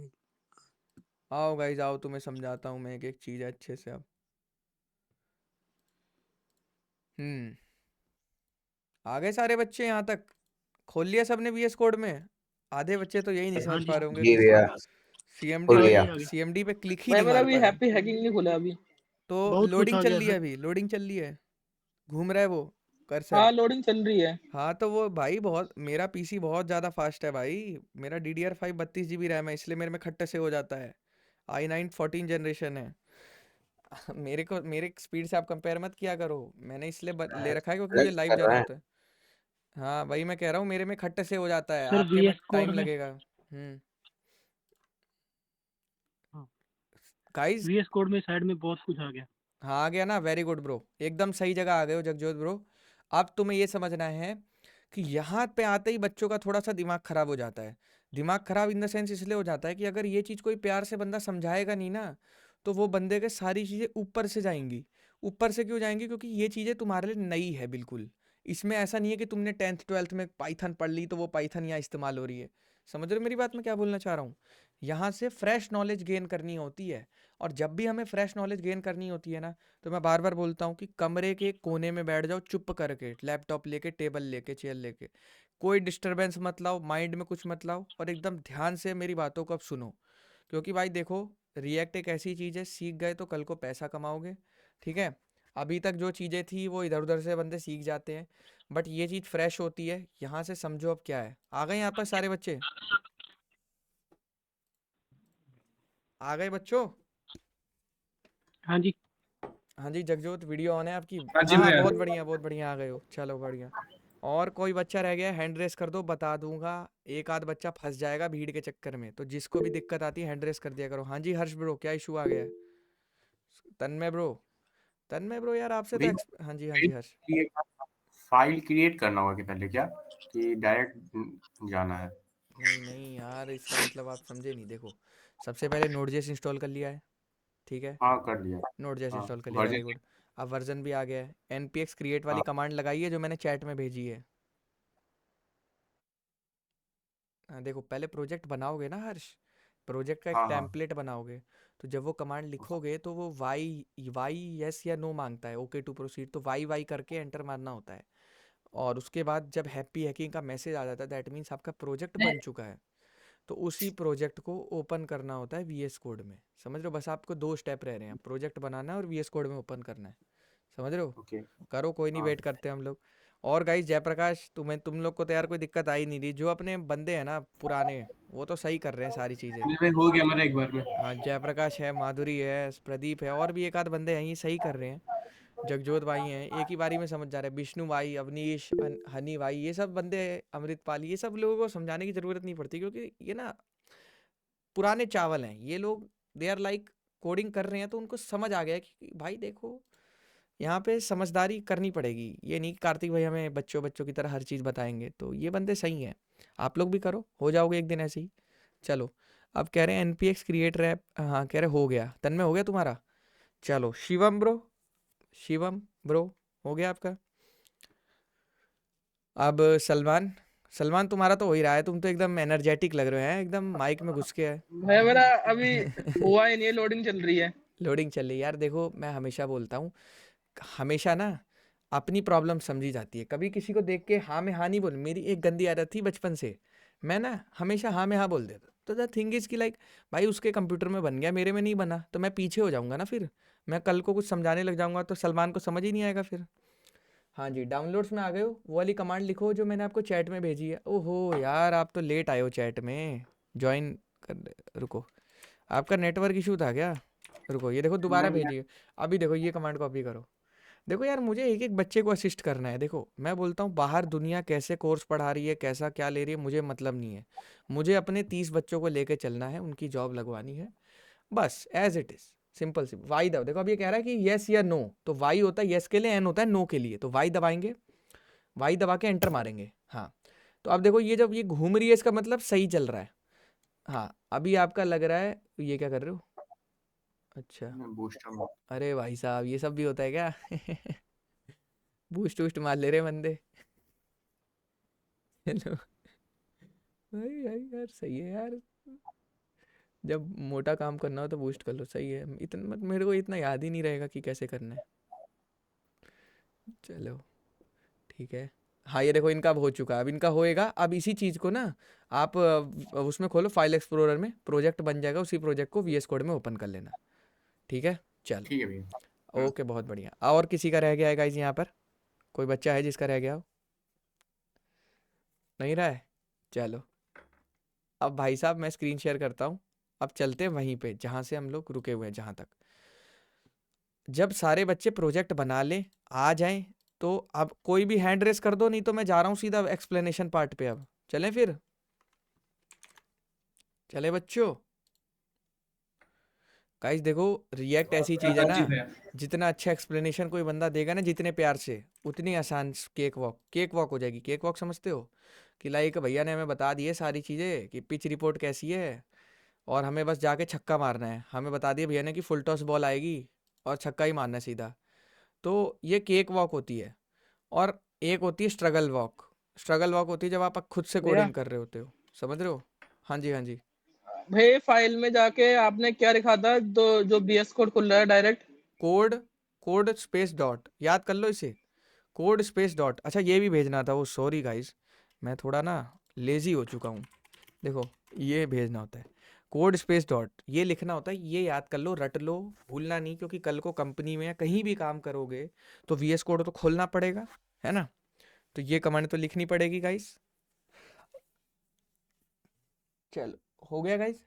आओ गाइस आओ, तुम्हें समझाता हूँ मैं एक एक चीज अच्छे से। अब आ गए सारे बच्चे यहाँ तक? खोल लिया सबने VS कोड में? आधे बच्चे तो यही नहीं समझ पा रहे होंगे जी कि भैया। CMD खुल गया। CMD पे क्लिक ही भाई नहीं मेरा मार भी पा रहे। हैप्पी हैकिंग नहीं खुला अभी। तो बहुत कुछ लोडिंग आ चल गया रही है, सर। अभी लोडिंग चल रही है, घूम रहा है वो कर्सर। हाँ लोडिंग चल रही है। हाँ तो वो भाई बहुत, मेरा PC बहुत ज़्यादा फास्ट है भाई। मेरा DDR5 32 GB रैम है, इसलिए मेरे में खट्टे से हो जाता है। i9 14 जनरेशन है। मेरे स्पीड से आप कंपेयर मत किया करो, मैंने इसलिए ले रखा है क्योंकि मुझे अलग लाइव कर ज़्यादा रहा है। होता है। हाँ वही मैं कह रहा हूँ, मेरे में खट्टे से हो जाता है, सर आपके में VS कोड टाइम में लगेगा। गाइस VS कोड में साइड में बहुत कुछ आ गया। हाँ आ गया ना, वेरी गुड ब्रो, एकदम सही जगह आ गए हो जगजोत ब्रो। अब तुम्हें ये समझना है कि यहाँ पे आते ही बच्चों का थोड़ा सा दिमाग खराब हो जाता है। दिमाग खराब इन द सेंस इसलिए हो जाता है कि अगर ये चीज़ कोई प्यार से बंदा समझाएगा नहीं ना, तो वो बंदे के सारी चीज़ें ऊपर से जाएंगी। ऊपर से क्यों जाएंगी? क्योंकि ये चीज़ें तुम्हारे लिए नई है बिल्कुल। इसमें ऐसा नहीं है कि तुमने 10th 12th में पाइथन पढ़ ली तो वो पाइथन यहाँ इस्तेमाल हो रही है। समझ रहे हो मेरी बात मैं क्या बोलना चाह रहा हूँ? यहाँ से फ्रेश नॉलेज गेन करनी होती है, और जब भी हमें फ्रेश नॉलेज गेन करनी होती है ना, तो मैं बार बार बोलता हूँ कि कमरे के कोने में बैठ जाओ चुप करके, लैपटॉप लेके, टेबल लेके, चेयर लेके, कोई डिस्टरबेंस मत लाओ, माइंड में कुछ मत लाओ, और एकदम ध्यान से मेरी बातों को अब सुनो। क्योंकि भाई देखो, रिएक्ट एक ऐसी चीज़ है, सीख गए तो कल को पैसा कमाओगे, ठीक है? अभी तक जो चीज़ें थी वो इधर उधर से बंदे सीख जाते हैं, बट ये चीज़ फ्रेश होती है। यहाँ से समझो अब क्या है। आ गए यहाँ पर सारे बच्चे? आ गए बच्चों? हाँ जी। हाँ जी जगजोत, वीडियो ऑन है आपकी? हाँ जी हाँ भैया। बहुत बढ़िया आ गए हो, चलो बढ़िया। और कोई बच्चा रह गया हैंड रेस कर दो, बता दूंगा। एक आध बच्चा फंस जाएगा भीड़ के चक्कर में, तो जिसको भी दिक्कत आती है हैंड रेस कर दिया करो। हाँ जी हर्ष ब्रो, क्या इशू आ गया है? तन्मय ब्रो यार आपसे तो हाँ जी हर्ष। फाइल क्रिएट करना होगा कि पहले क्या, कि डायरेक्ट जाना है? नहीं यार, इसका मतलब आप समझे नहीं। देखो, सबसे पहले Node.js इंस्टॉल कर लिया है, ठीक है? हाँ कर लिया। Node.js हाँ इंस्टॉल कर लिया, वेरी वर्जन। गुड। अब वर्जन भी आ गया है। npx क्रिएट वाली हाँ कमांड लगाई है जो मैंने चैट में भेजी है। देखो, पहले प्रोजेक्ट बनाओगे ना हर्ष, प्रोजेक्ट का एक हाँ हाँ टेम्पलेट बनाओगे, तो जब वो कमांड लिखोगे तो वो वाई यस या नो मांगता है, ओके टू प्रोसीड, तो वाई करके एंटर मारना होता है। और उसके बाद जब हैप्पी हैकिंग का मैसेज आ जाता है, दैट मीन्स आपका प्रोजेक्ट बन चुका है। तो उसी प्रोजेक्ट को ओपन करना होता है VS कोड में। समझ रहे हो? बस आपको 2 स्टेप रह रहे हैं, प्रोजेक्ट बनाना है और VS कोड में ओपन करना है। समझ रहे हो? ओके। करो, कोई नहीं, हाँ वेट करते हैं हम लोग। और गाइस जयप्रकाश, तुम लोग को तो यार कोई दिक्कत आई नहीं रही। जो अपने बंदे हैं ना पुराने, वो तो सही कर रहे हैं सारी चीज़ें। मेरे हो गया मेरा एक बार में। हाँ जयप्रकाश है, माधुरी है, प्रदीप है, और भी एक आध बंदे हैं ये सही कर रहे हैं। जगजोत भाई हैं, एक ही बारी में समझ जा रहे हैं। विष्णु भाई, अवनीश, हनी भाई, ये सब बंदे, अमृतपाल, ये सब लोगों को समझाने की ज़रूरत नहीं पड़ती, क्योंकि ये ना पुराने चावल हैं ये लोग। दे आर लाइक कोडिंग कर रहे हैं तो उनको समझ आ गया कि भाई देखो, यहाँ पे समझदारी करनी पड़ेगी। ये नहीं कि कार्तिक भाई हमें बच्चों की तरह हर चीज़ बताएंगे। तो ये बंदे सही हैं, आप लोग भी करो, हो जाओगे एक दिन ऐसे ही। चलो, अब कह रहे हैं npx क्रिएट रैप, हाँ कह रहे हो गया। तन्मय हो गया तुम्हारा? चलो शिवम ब्रो हो गया आपका? अब सलमान तुम्हारा तो हो ही रहा है, तुम तो एकदम एनर्जेटिक लग रहे हैं, एकदम माइक में घुस के है। भाई मेरा अभी हुआ ही नहीं है, लोडिंग चल रही है। लोडिंग चल रही है यार। देखो मैं हमेशा बोलता हूँ, हमेशा ना अपनी प्रॉब्लम समझी जाती है। कभी किसी को देख के हाँ में हाँ नहीं बोल। मेरी एक गंदी आदत थी बचपन से, मैं ना हमेशा हाँ में हाँ बोल देता। तो द थिंग इज़ कि लाइक भाई उसके कंप्यूटर में बन गया, मेरे में नहीं बना, तो मैं पीछे हो जाऊंगा ना। फिर मैं कल को कुछ समझाने लग जाऊंगा तो सलमान को समझ ही नहीं आएगा फिर। हाँ जी, डाउनलोड्स में आ गए हो? वो वाली कमांड लिखो जो मैंने आपको चैट में भेजी है। ओहो यार, आप तो लेट आए हो चैट में, ज्वाइन कर, रुको आपका नेटवर्क इशू था क्या? रुको, ये देखो दोबारा भेजिए। अभी देखो ये कमांड कॉपी करो। देखो यार, मुझे एक एक बच्चे को असिस्ट करना है। देखो मैं बोलता हूँ बाहर दुनिया कैसे कोर्स पढ़ा रही है, कैसा क्या ले रही है, मुझे मतलब नहीं है। मुझे अपने 30 बच्चों को लेके चलना है, उनकी जॉब लगवानी है, बस एज इट इज सिंपल सी। वाई दबाओ। देखो अब ये कह रहा है कि यस या नो, तो वाई होता है यस के लिए, एन होता है नो के लिए। तो वाई दबाएंगे, वाई दबा के एंटर मारेंगे। हाँ, तो अब देखो ये जब ये घूम रही है इसका मतलब सही चल रहा है। हाँ, अभी आपका लग रहा है ये क्या कर रहे हो? अच्छा, बूस्टर में। अरे भाई साहब ये सब भी होता है क्या? बूस्ट वूस्ट मार ले रहे बंदे। चलो भाई भाई यार, सही है यार, जब मोटा काम करना हो तो बूस्ट कर लो, सही है। इतना मेरे को इतना याद ही नहीं रहेगा कि कैसे करना है। चलो ठीक है। हाँ ये देखो इनका अब हो चुका है, अब इनका होएगा। अब इसी चीज़ को ना आप उसमें खोलो, फाइल एक्सप्लोरर में प्रोजेक्ट बन जाएगा, उसी प्रोजेक्ट को VS कोड में ओपन कर लेना। ठीक है, चलो ठीक है भैया। ओके, बहुत बढ़िया। और किसी का रह गया है गाइस यहाँ पर? कोई बच्चा है जिसका रह गया हो? नहीं रहा है? चलो अब भाई साहब मैं स्क्रीन शेयर करता हूँ। अब चलते हैं वहीं पे जहाँ से हम लोग रुके हुए हैं, जहाँ तक। जब सारे बच्चे प्रोजेक्ट बना लें, आ जाएं, तो अब कोई भी हैंड रेस कर दो, नहीं तो मैं जा रहा हूँ सीधा एक्सप्लेनेशन पार्ट पे। अब चलें फिर, चले बच्चों। गाइस देखो रिएक्ट ऐसी चीज़ है ना, जितना अच्छा एक्सप्लेनेशन कोई बंदा देगा ना, जितने प्यार से, उतनी आसान केक वॉक हो जाएगी। केक वॉक समझते हो? कि लाइक भैया ने हमें बता दी है सारी चीज़ें कि पिच रिपोर्ट कैसी है, और हमें बस जाके छक्का मारना है। हमें बता दिया भैया ने कि फुल टॉस बॉल आएगी और छक्का ही मारना है सीधा। तो ये केक वॉक होती है। और एक होती है स्ट्रगल वॉक। स्ट्रगल वॉक होती है जब आप खुद से भैया कोडिंग कर रहे होते हो, समझ रहे हो? हाँ जी, हाँ जी। भाई फाइल में जाके आपने क्या लिखा था, जो BS कोड खुल रहा है डायरेक्ट? कोड स्पेस डॉट, याद कर लो इसे, कोड स्पेस डॉट। अच्छा ये भी भेजना था वो, सॉरी गाइस, मैं थोड़ा ना लेजी हो चुका हूँ। देखो ये भेजना होता है कोड स्पेस डॉट, ये लिखना होता है। ये याद कर लो, रट लो, भूलना नहीं, क्योंकि कल को कंपनी में या कहीं भी काम करोगे तो VS कोड तो खोलना पड़ेगा, है ना? तो ये कमांड तो लिखनी पड़ेगी गाइस। चलो हो गया गाइस,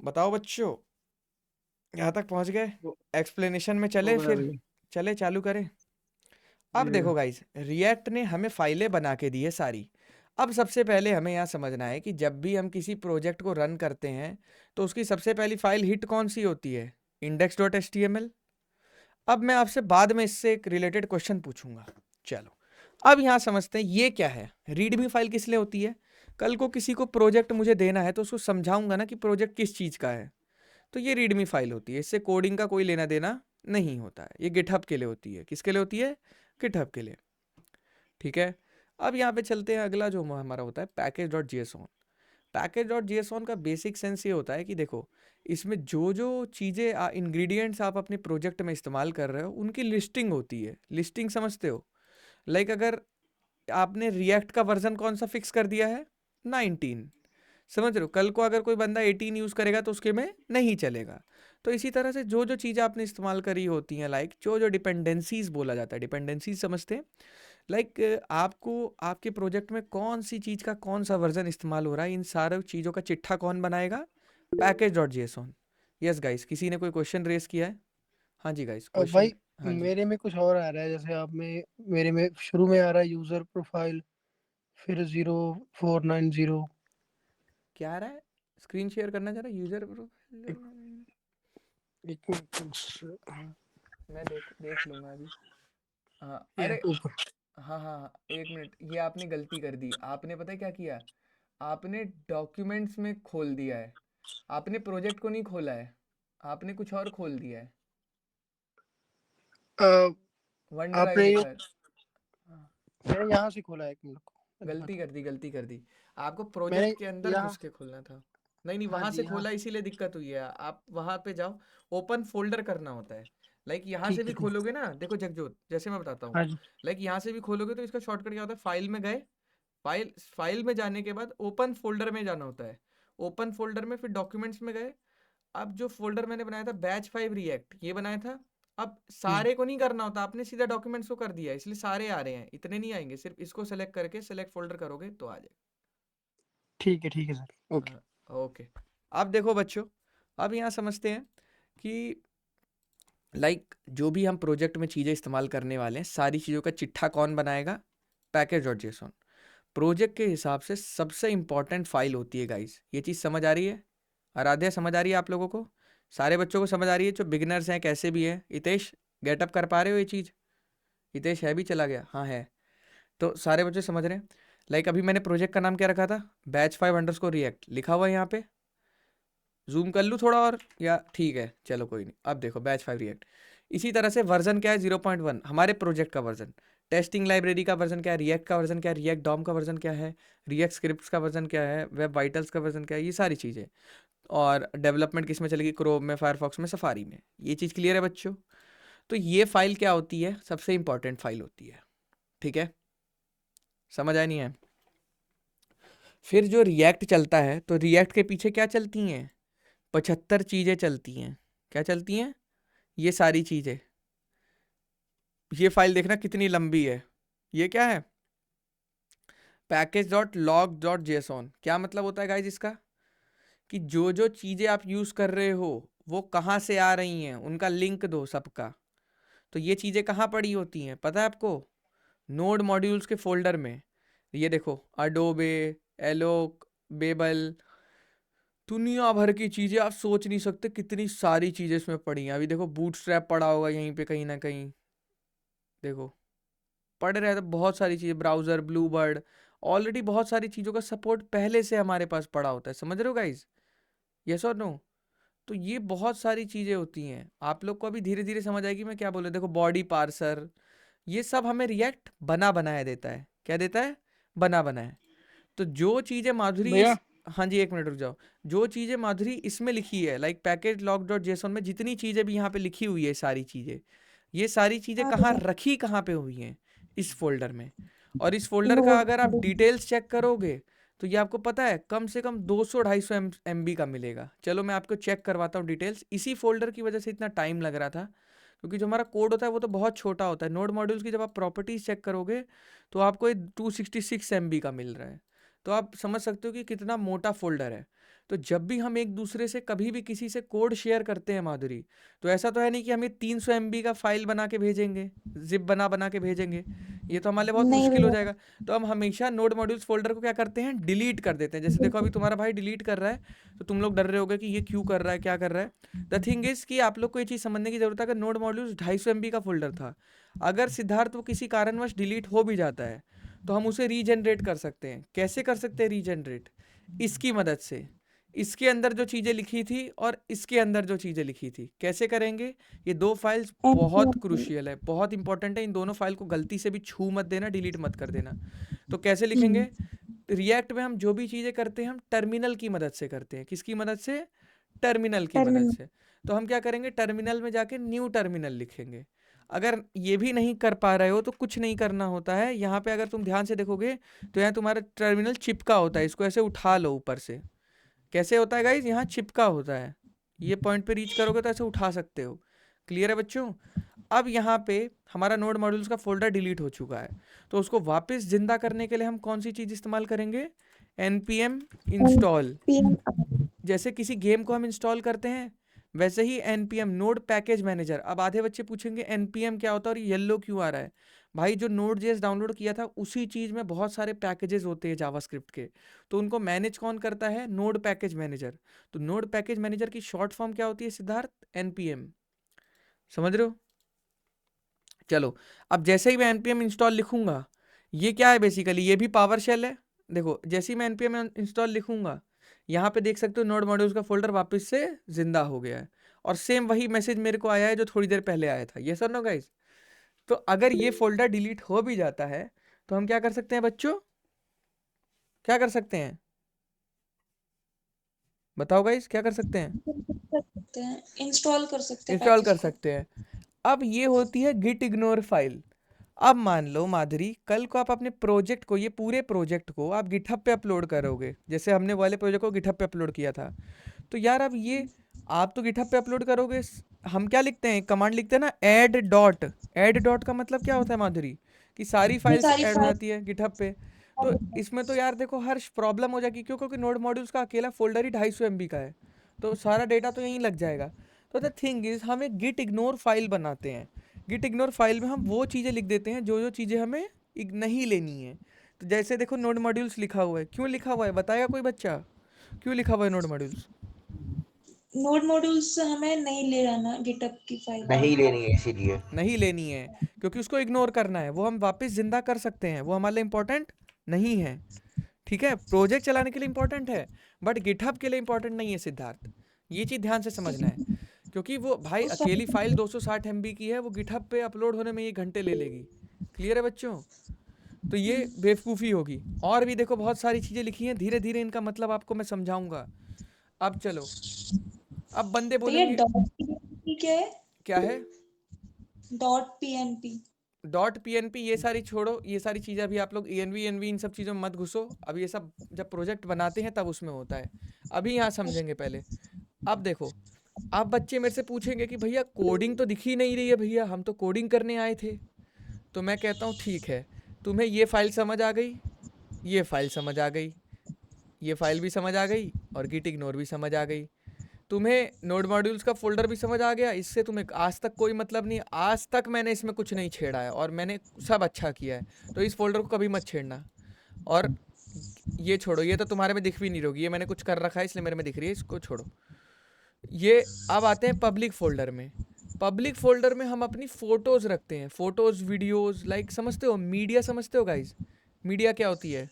बताओ बच्चों, यहाँ तक पहुँच गए? एक्सप्लेनेशन में चले फिर, चले चालू करें। अब देखो गाइस, रिएक्ट ने हमें फाइलें बना के दी है सारी। अब सबसे पहले हमें यहाँ समझना है कि जब भी हम किसी प्रोजेक्ट को रन करते हैं तो उसकी सबसे पहली फाइल हिट कौन सी होती है? index.html। अब मैं आपसे बाद में इससे एक रिलेटेड क्वेश्चन पूछूंगा। चलो अब यहाँ समझते हैं ये क्या है। रीडमी फाइल किस लिए होती है? कल को किसी को प्रोजेक्ट मुझे देना है तो उसको समझाऊंगा ना कि प्रोजेक्ट किस चीज़ का है, तो ये रीडमी फाइल होती है। इससे कोडिंग का कोई लेना देना नहीं होता है। ये गिटहब के लिए होती है। किसके लिए होती है? गिटहब के लिए। ठीक है, अब यहाँ पे चलते हैं। अगला जो हमारा होता है package.json। package.json का बेसिक सेंस ये होता है कि देखो इसमें जो जो चीज़ें इंग्रेडिएंट्स आप अपने प्रोजेक्ट में इस्तेमाल कर रहे हो उनकी लिस्टिंग होती है। लिस्टिंग समझते हो? लाइक अगर आपने रिएक्ट का वर्जन कौन सा फिक्स कर दिया है? 19, समझ रहे हो? कल को अगर कोई बंदा 18 यूज़ करेगा तो उसके में नहीं चलेगा। तो इसी तरह से जो जो चीज़ें आपने इस्तेमाल करी होती हैं, लाइक जो जो डिपेंडेंसीज बोला जाता है, डिपेंडेंसीज समझते हैं? लाइक आपको आपके प्रोजेक्ट में कौन सी चीज़ का कौन सा वर्जन इस्तेमाल हो रहा है, इन सारे चीज़ों का चिट्ठा कौन बनाएगा? package.json। यस गाइस, किसी ने कोई क्वेश्चन रेस किया है? हाँ जी गाइस, भाई क्वेश्चन। हाँ जी, मेरे में कुछ और आ रहा है, जैसे आप में मेरे में शुरू में आ रहा है यूजर प्रोफाइल, फिर 0490। क्या आ रहा है? स्क्रीन शेयर करना चाह रहा है? यूजर प्रोफाइल, एक मिनट, हाँ मैं देख लूँगा अभी। हाँ ये अरे ऊपर। हाँ हाँ हाँ, एक मिनट, ये आपने गलती कर दी। आपने पता है क्या किया? आपने डॉक्यूमेंट्स में खोल दिया है, आपने प्रोजेक्ट को नहीं खोला है, आपने कुछ और खोल दिया है। अ, वन ड्राइव आपने लिखा है। हाँ, मैंने यहाँ से खोला है, एक मिनट को गलती कर दी। आपको मैंने प्रोजेक्ट के अंदर यहाँ। घुस के खोलना था। नहीं हाँ वहां से जी, हाँ खोला इसीलिए दिक्कत हुई है। आप वहां पे जाओ, ओपन फोल्डर करना होता है। लाइक यहाँ से ठीक भी है, ठीक। खोलोगे ना, देखो जगजोत, जैसे मैं बताता हूँ। हाँ जी, लाइक यहाँ से भी खोलोगे तो इसका शॉर्टकट क्या होता है? फाइल में गए, फाइल में जाने के बाद ओपन फोल्डर में जाना होता है। ओपन फोल्डर में फिर डॉक्यूमेंट्स में गए। अब जो फोल्डर मैंने बनाया था बैच 5 रिएक्ट, ये बनाया था। अब सारे को नहीं करना होता, आपने सीधा डॉक्यूमेंट्स को कर दिया, इसलिए सारे आ रहे हैं, इतने नहीं आएंगे। सिर्फ इसको सेलेक्ट करके सेलेक्ट फोल्डर करोगे तो आ जाए। ठीक है सर, ओके। ओके, अब देखो बच्चों, अब यहाँ समझते हैं कि जो भी हम प्रोजेक्ट में चीज़ें इस्तेमाल करने वाले हैं, सारी चीज़ों का चिट्ठा कौन बनाएगा? package.json। प्रोजेक्ट के हिसाब से सबसे इंपॉर्टेंट फाइल होती है गाइस। ये चीज़ समझ आ रही है? आराध्या समझ आ रही है आप लोगों को? सारे बच्चों को समझ आ रही है जो बिगिनर्स हैं, कैसे भी हैं? हितेश गेटअप कर पा रहे हो ये चीज़? हितेश है भी चला गया? हाँ है। तो सारे बच्चे समझ रहे हैं। अभी मैंने प्रोजेक्ट का नाम क्या रखा था? batch5_react लिखा हुआ है यहाँ पे। जूम कर लूँ थोड़ा और, या ठीक है चलो कोई नहीं। अब देखो batch5 react। इसी तरह से वर्जन क्या है? 0.1 हमारे प्रोजेक्ट का वर्जन। टेस्टिंग लाइब्रेरी का वर्जन क्या है? रिएक्ट का वर्जन क्या है? रिएक्ट डॉम का वर्जन क्या है? रिएक्ट स्क्रिप्ट्स का वर्जन क्या है? वेब वाइटल्स का वर्जन क्या है? ये सारी चीज़ें। और डेवलपमेंट किस में चलेगी? क्रोम में, फायरफॉक्स में, सफारी में। ये चीज़ क्लियर है बच्चों? तो ये फाइल क्या होती है? सबसे इंपॉर्टेंट फाइल होती है। ठीक है, समझ आया नहीं है? फिर जो रिएक्ट चलता है, तो रिएक्ट के पीछे क्या चलती हैं? 75 चीज़ें चलती हैं। क्या चलती हैं? ये सारी चीज़ें। ये फाइल देखना कितनी लंबी है। ये क्या है? package.log.json। क्या मतलब होता है गाइज इसका? कि जो जो चीज़ें आप यूज़ कर रहे हो वो कहाँ से आ रही हैं, उनका लिंक दो सबका। तो ये चीज़ें कहाँ पड़ी होती हैं पता है आपको? नोड मॉड्यूल्स के फोल्डर में। ये देखो, अडोबे, एलोक, बेबल, दुनिया भर की चीज़ें, आप सोच नहीं सकते कितनी सारी चीज़ें इसमें पड़ी हैं। अभी देखो बूटस्ट्रैप पड़ा होगा यहीं पे कहीं ना कहीं, देखो पढ़ रहे हैं तो बहुत सारी चीज़ें, ब्राउज़र, ब्लूबर्ड, ऑलरेडी बहुत सारी चीज़ों का सपोर्ट पहले से हमारे पास पड़ा होता है। समझ रहे हो गाइज? यस और नो? तो ये बहुत सारी चीज़ें होती हैं। आप लोग को अभी धीरे धीरे समझ आएगी मैं क्या बोल रहा हूँ। देखो बॉडी पार्सर, ये सब हमें रिएक्ट बना बनाया देता है। क्या देता है? बना बनाया। तो जो चीज़ें माधुरी भैया हाँ जी एक मिनट रुक जाओ। जो चीज़ें माधुरी इसमें लिखी है package.log.json में, जितनी चीज़ें भी यहाँ पे लिखी हुई है सारी चीज़ें, ये सारी चीज़ें हाँ कहाँ भैया। रखी, कहाँ पे हुई हैं? इस फोल्डर में। और इस फोल्डर का अगर आप डिटेल्स चेक करोगे तो ये आपको पता है कम से कम 200-250 MB का मिलेगा। चलो मैं आपको चेक करवाता हूँ डिटेल्स। इसी फोल्डर की वजह से इतना टाइम लग रहा था, क्योंकि जो हमारा कोड होता है वो तो बहुत छोटा होता है। नोड मॉड्यूल्स की जब आप प्रॉपर्टीज चेक करोगे तो आपको ये 266 MB का मिल रहा है। तो आप समझ सकते हो कि कितना मोटा फोल्डर है। तो जब भी हम एक दूसरे से कभी भी किसी से कोड शेयर करते हैं माधुरी, तो ऐसा तो है नहीं कि हमें 300 MB का फाइल बना के भेजेंगे, जिप बना के भेजेंगे। ये तो हमारे लिए बहुत नहीं मुश्किल हो भैया। जाएगा। तो हम हमेशा नोड मॉड्यूल्स फोल्डर को क्या करते हैं? डिलीट कर देते हैं। जैसे देखो अभी तुम्हारा भाई डिलीट कर रहा है, तो तुम लोग डर रहे होगे कि ये क्यों कर रहा है, क्या कर रहा है। द थिंग इज कि आप लोग को ये चीज़ समझने की जरूरत है। अगर नोड मॉड्यूल्स 250 MB का फोल्डर था, अगर सिद्धार्थ वो किसी कारणवश डिलीट हो भी जाता है तो हम उसे रीजनरेट कर सकते हैं। कैसे कर सकते हैं रीजनरेट? इसकी मदद से। इसके अंदर जो चीज़ें लिखी थी और इसके अंदर जो चीज़ें लिखी थी, कैसे करेंगे? ये दो फाइल्स बहुत क्रूशियल है, बहुत इंपॉर्टेंट है। इन दोनों फाइल को गलती से भी छू मत देना, डिलीट मत कर देना। तो कैसे लिखेंगे? रिएक्ट में हम जो भी चीज़ें करते हैं हम टर्मिनल की मदद से करते हैं। किसकी मदद से? टर्मिनल की मदद से। तो हम क्या करेंगे? टर्मिनल में जाके न्यू टर्मिनल लिखेंगे। अगर ये भी नहीं कर पा रहे हो तो कुछ नहीं करना होता है। यहाँ पे अगर तुम ध्यान से देखोगे तो यहाँ तुम्हारा टर्मिनल चिपका होता है। इसको ऐसे उठा लो ऊपर से। कैसे होता है गाइज? यहाँ चिपका होता है। ये पॉइंट पे रीच करोगे तो ऐसे उठा सकते हो। क्लियर है बच्चों? अब यहाँ पे हमारा नोड मॉड्यूल्स का फोल्डर डिलीट हो चुका है, तो उसको वापस जिंदा करने के लिए हम कौन सी चीज़ इस्तेमाल करेंगे? npm install. जैसे किसी गेम को हम इंस्टॉल करते हैं वैसे ही npm नोड पैकेज मैनेजर। अब आधे बच्चे पूछेंगे npm क्या होता है और येलो क्यों आ रहा है? भाई जो Node.js डाउनलोड किया था उसी चीज़ में बहुत सारे पैकेजेस होते हैं जावास्क्रिप्ट के, तो उनको मैनेज कौन करता है? Node package manager. तो नोड पैकेज मैनेजर की शॉर्ट फॉर्म क्या होती है सिद्धार्थ? npm। समझ रहे हो? चलो अब जैसे ही मैं npm इंस्टॉल लिखूंगा, ये क्या है बेसिकली? ये भी पावर शेल है। देखो जैसे ही मैं npm इंस्टॉल लिखूंगा, यहाँ पे देख सकते हो नोड मॉड्यूल्स का फोल्डर वापस से जिंदा हो गया है। और सेम वही मैसेज मेरे को आया है जो थोड़ी देर पहले आया था। ये सर नो गाइज? तो अगर ये फोल्डर डिलीट हो भी जाता है तो हम क्या कर सकते हैं बच्चों? क्या कर सकते हैं? बताओ गाइज, क्या कर सकते हैं? इंस्टॉल कर सकते हैं। इंस्टॉल कर सकते हैं। अब ये होती है गिट इग्नोर फाइल। अब मान लो माधुरी कल को आप अपने प्रोजेक्ट को, ये पूरे प्रोजेक्ट को आप गिटहब पे अपलोड करोगे, जैसे हमने वाले प्रोजेक्ट को गिटहब पे अपलोड किया था। तो यार अब ये आप तो गिटहब पे अपलोड करोगे, हम क्या लिखते हैं? कमांड लिखते हैं ना, ऐड डॉट। का मतलब क्या होता है माधुरी? कि सारी फाइल्स ऐड हो जाती है गिटहब पे। तो इसमें तो यार देखो हर प्रॉब्लम हो जाएगी, क्यों? क्योंकि नोड मॉड्यूल्स का अकेला फोल्डर ही 250 MB का है, तो सारा डेटा तो यहीं लग जाएगा। तो द थिंग इज हम एक गिट इग्नोर फाइल बनाते हैं। गिट इग्नोर फाइल में हम वो चीज़ें लिख देते हैं जो जो चीज़ें हमें नहीं लेनी है। तो जैसे देखो नोड मॉड्यूल्स लिखा हुआ है, क्यों लिखा हुआ है बताएगा कोई बच्चा? क्यों लिखा हुआ है नोड मॉड्यूल्स? नोड मॉड्यूल्स हमें नहीं ले जाना गिटहब की फाइल। नहीं लेनी है इसीलिए। नहीं लेनी है क्योंकि उसको इग्नोर करना है, वो हम वापस जिंदा कर सकते हैं, वो हमारे लिए इंपॉर्टेंट नहीं है। ठीक है, प्रोजेक्ट चलाने के लिए इंपॉर्टेंट है बट गिटहब के लिए इंपॉर्टेंट नहीं है सिद्धार्थ, ये चीज़ ध्यान से समझना है। क्योंकि वो भाई उस अकेली फाइल 260 MB की है, वो गिटहब पे अपलोड होने में ये घंटे ले लेगी। क्लियर है बच्चों? तो ये बेवकूफ़ी होगी। और भी देखो बहुत सारी चीज़ें लिखी हैं, धीरे धीरे इनका मतलब आपको मैं समझाऊंगा। अब चलो, अब बंदे भैया बोलेंगे डॉट पीएनपी क्या है? क्या है डॉट पीएनपी। Dot PNP? ये सारी छोड़ो, ये सारी चीज़ें अभी आप लोग ENV इन सब चीज़ों में मत घुसो। अब ये सब जब प्रोजेक्ट बनाते हैं तब उसमें होता है, अभी यहाँ समझेंगे पहले। अब देखो, अब बच्चे मेरे से पूछेंगे कि भैया कोडिंग तो दिख ही नहीं रही है, भैया हम तो कोडिंग करने आए थे। तो मैं कहता हूँ ठीक है, तुम्हें ये फाइल समझ आ गई, ये फाइल समझ आ गई, ये फाइल भी समझ आ गई और गिट इग्नोर भी समझ आ गई। तुम्हें नोड मॉड्यूल्स का फोल्डर भी समझ आ गया, इससे तुम्हें आज तक कोई मतलब नहीं, आज तक मैंने इसमें कुछ नहीं छेड़ा है और मैंने सब अच्छा किया है, तो इस फोल्डर को कभी मत छेड़ना। और ये छोड़ो, ये तो तुम्हारे में दिख भी नहीं रहोगी, ये मैंने कुछ कर रखा है इसलिए मेरे में दिख रही है, इसको छोड़ो। ये अब आते हैं पब्लिक फोल्डर में। पब्लिक फोल्डर में हम अपनी फ़ोटोज़ रखते हैं, फ़ोटोज़ वीडियोज़, लाइक समझते हो मीडिया? समझते हो गाइज मीडिया क्या होती है?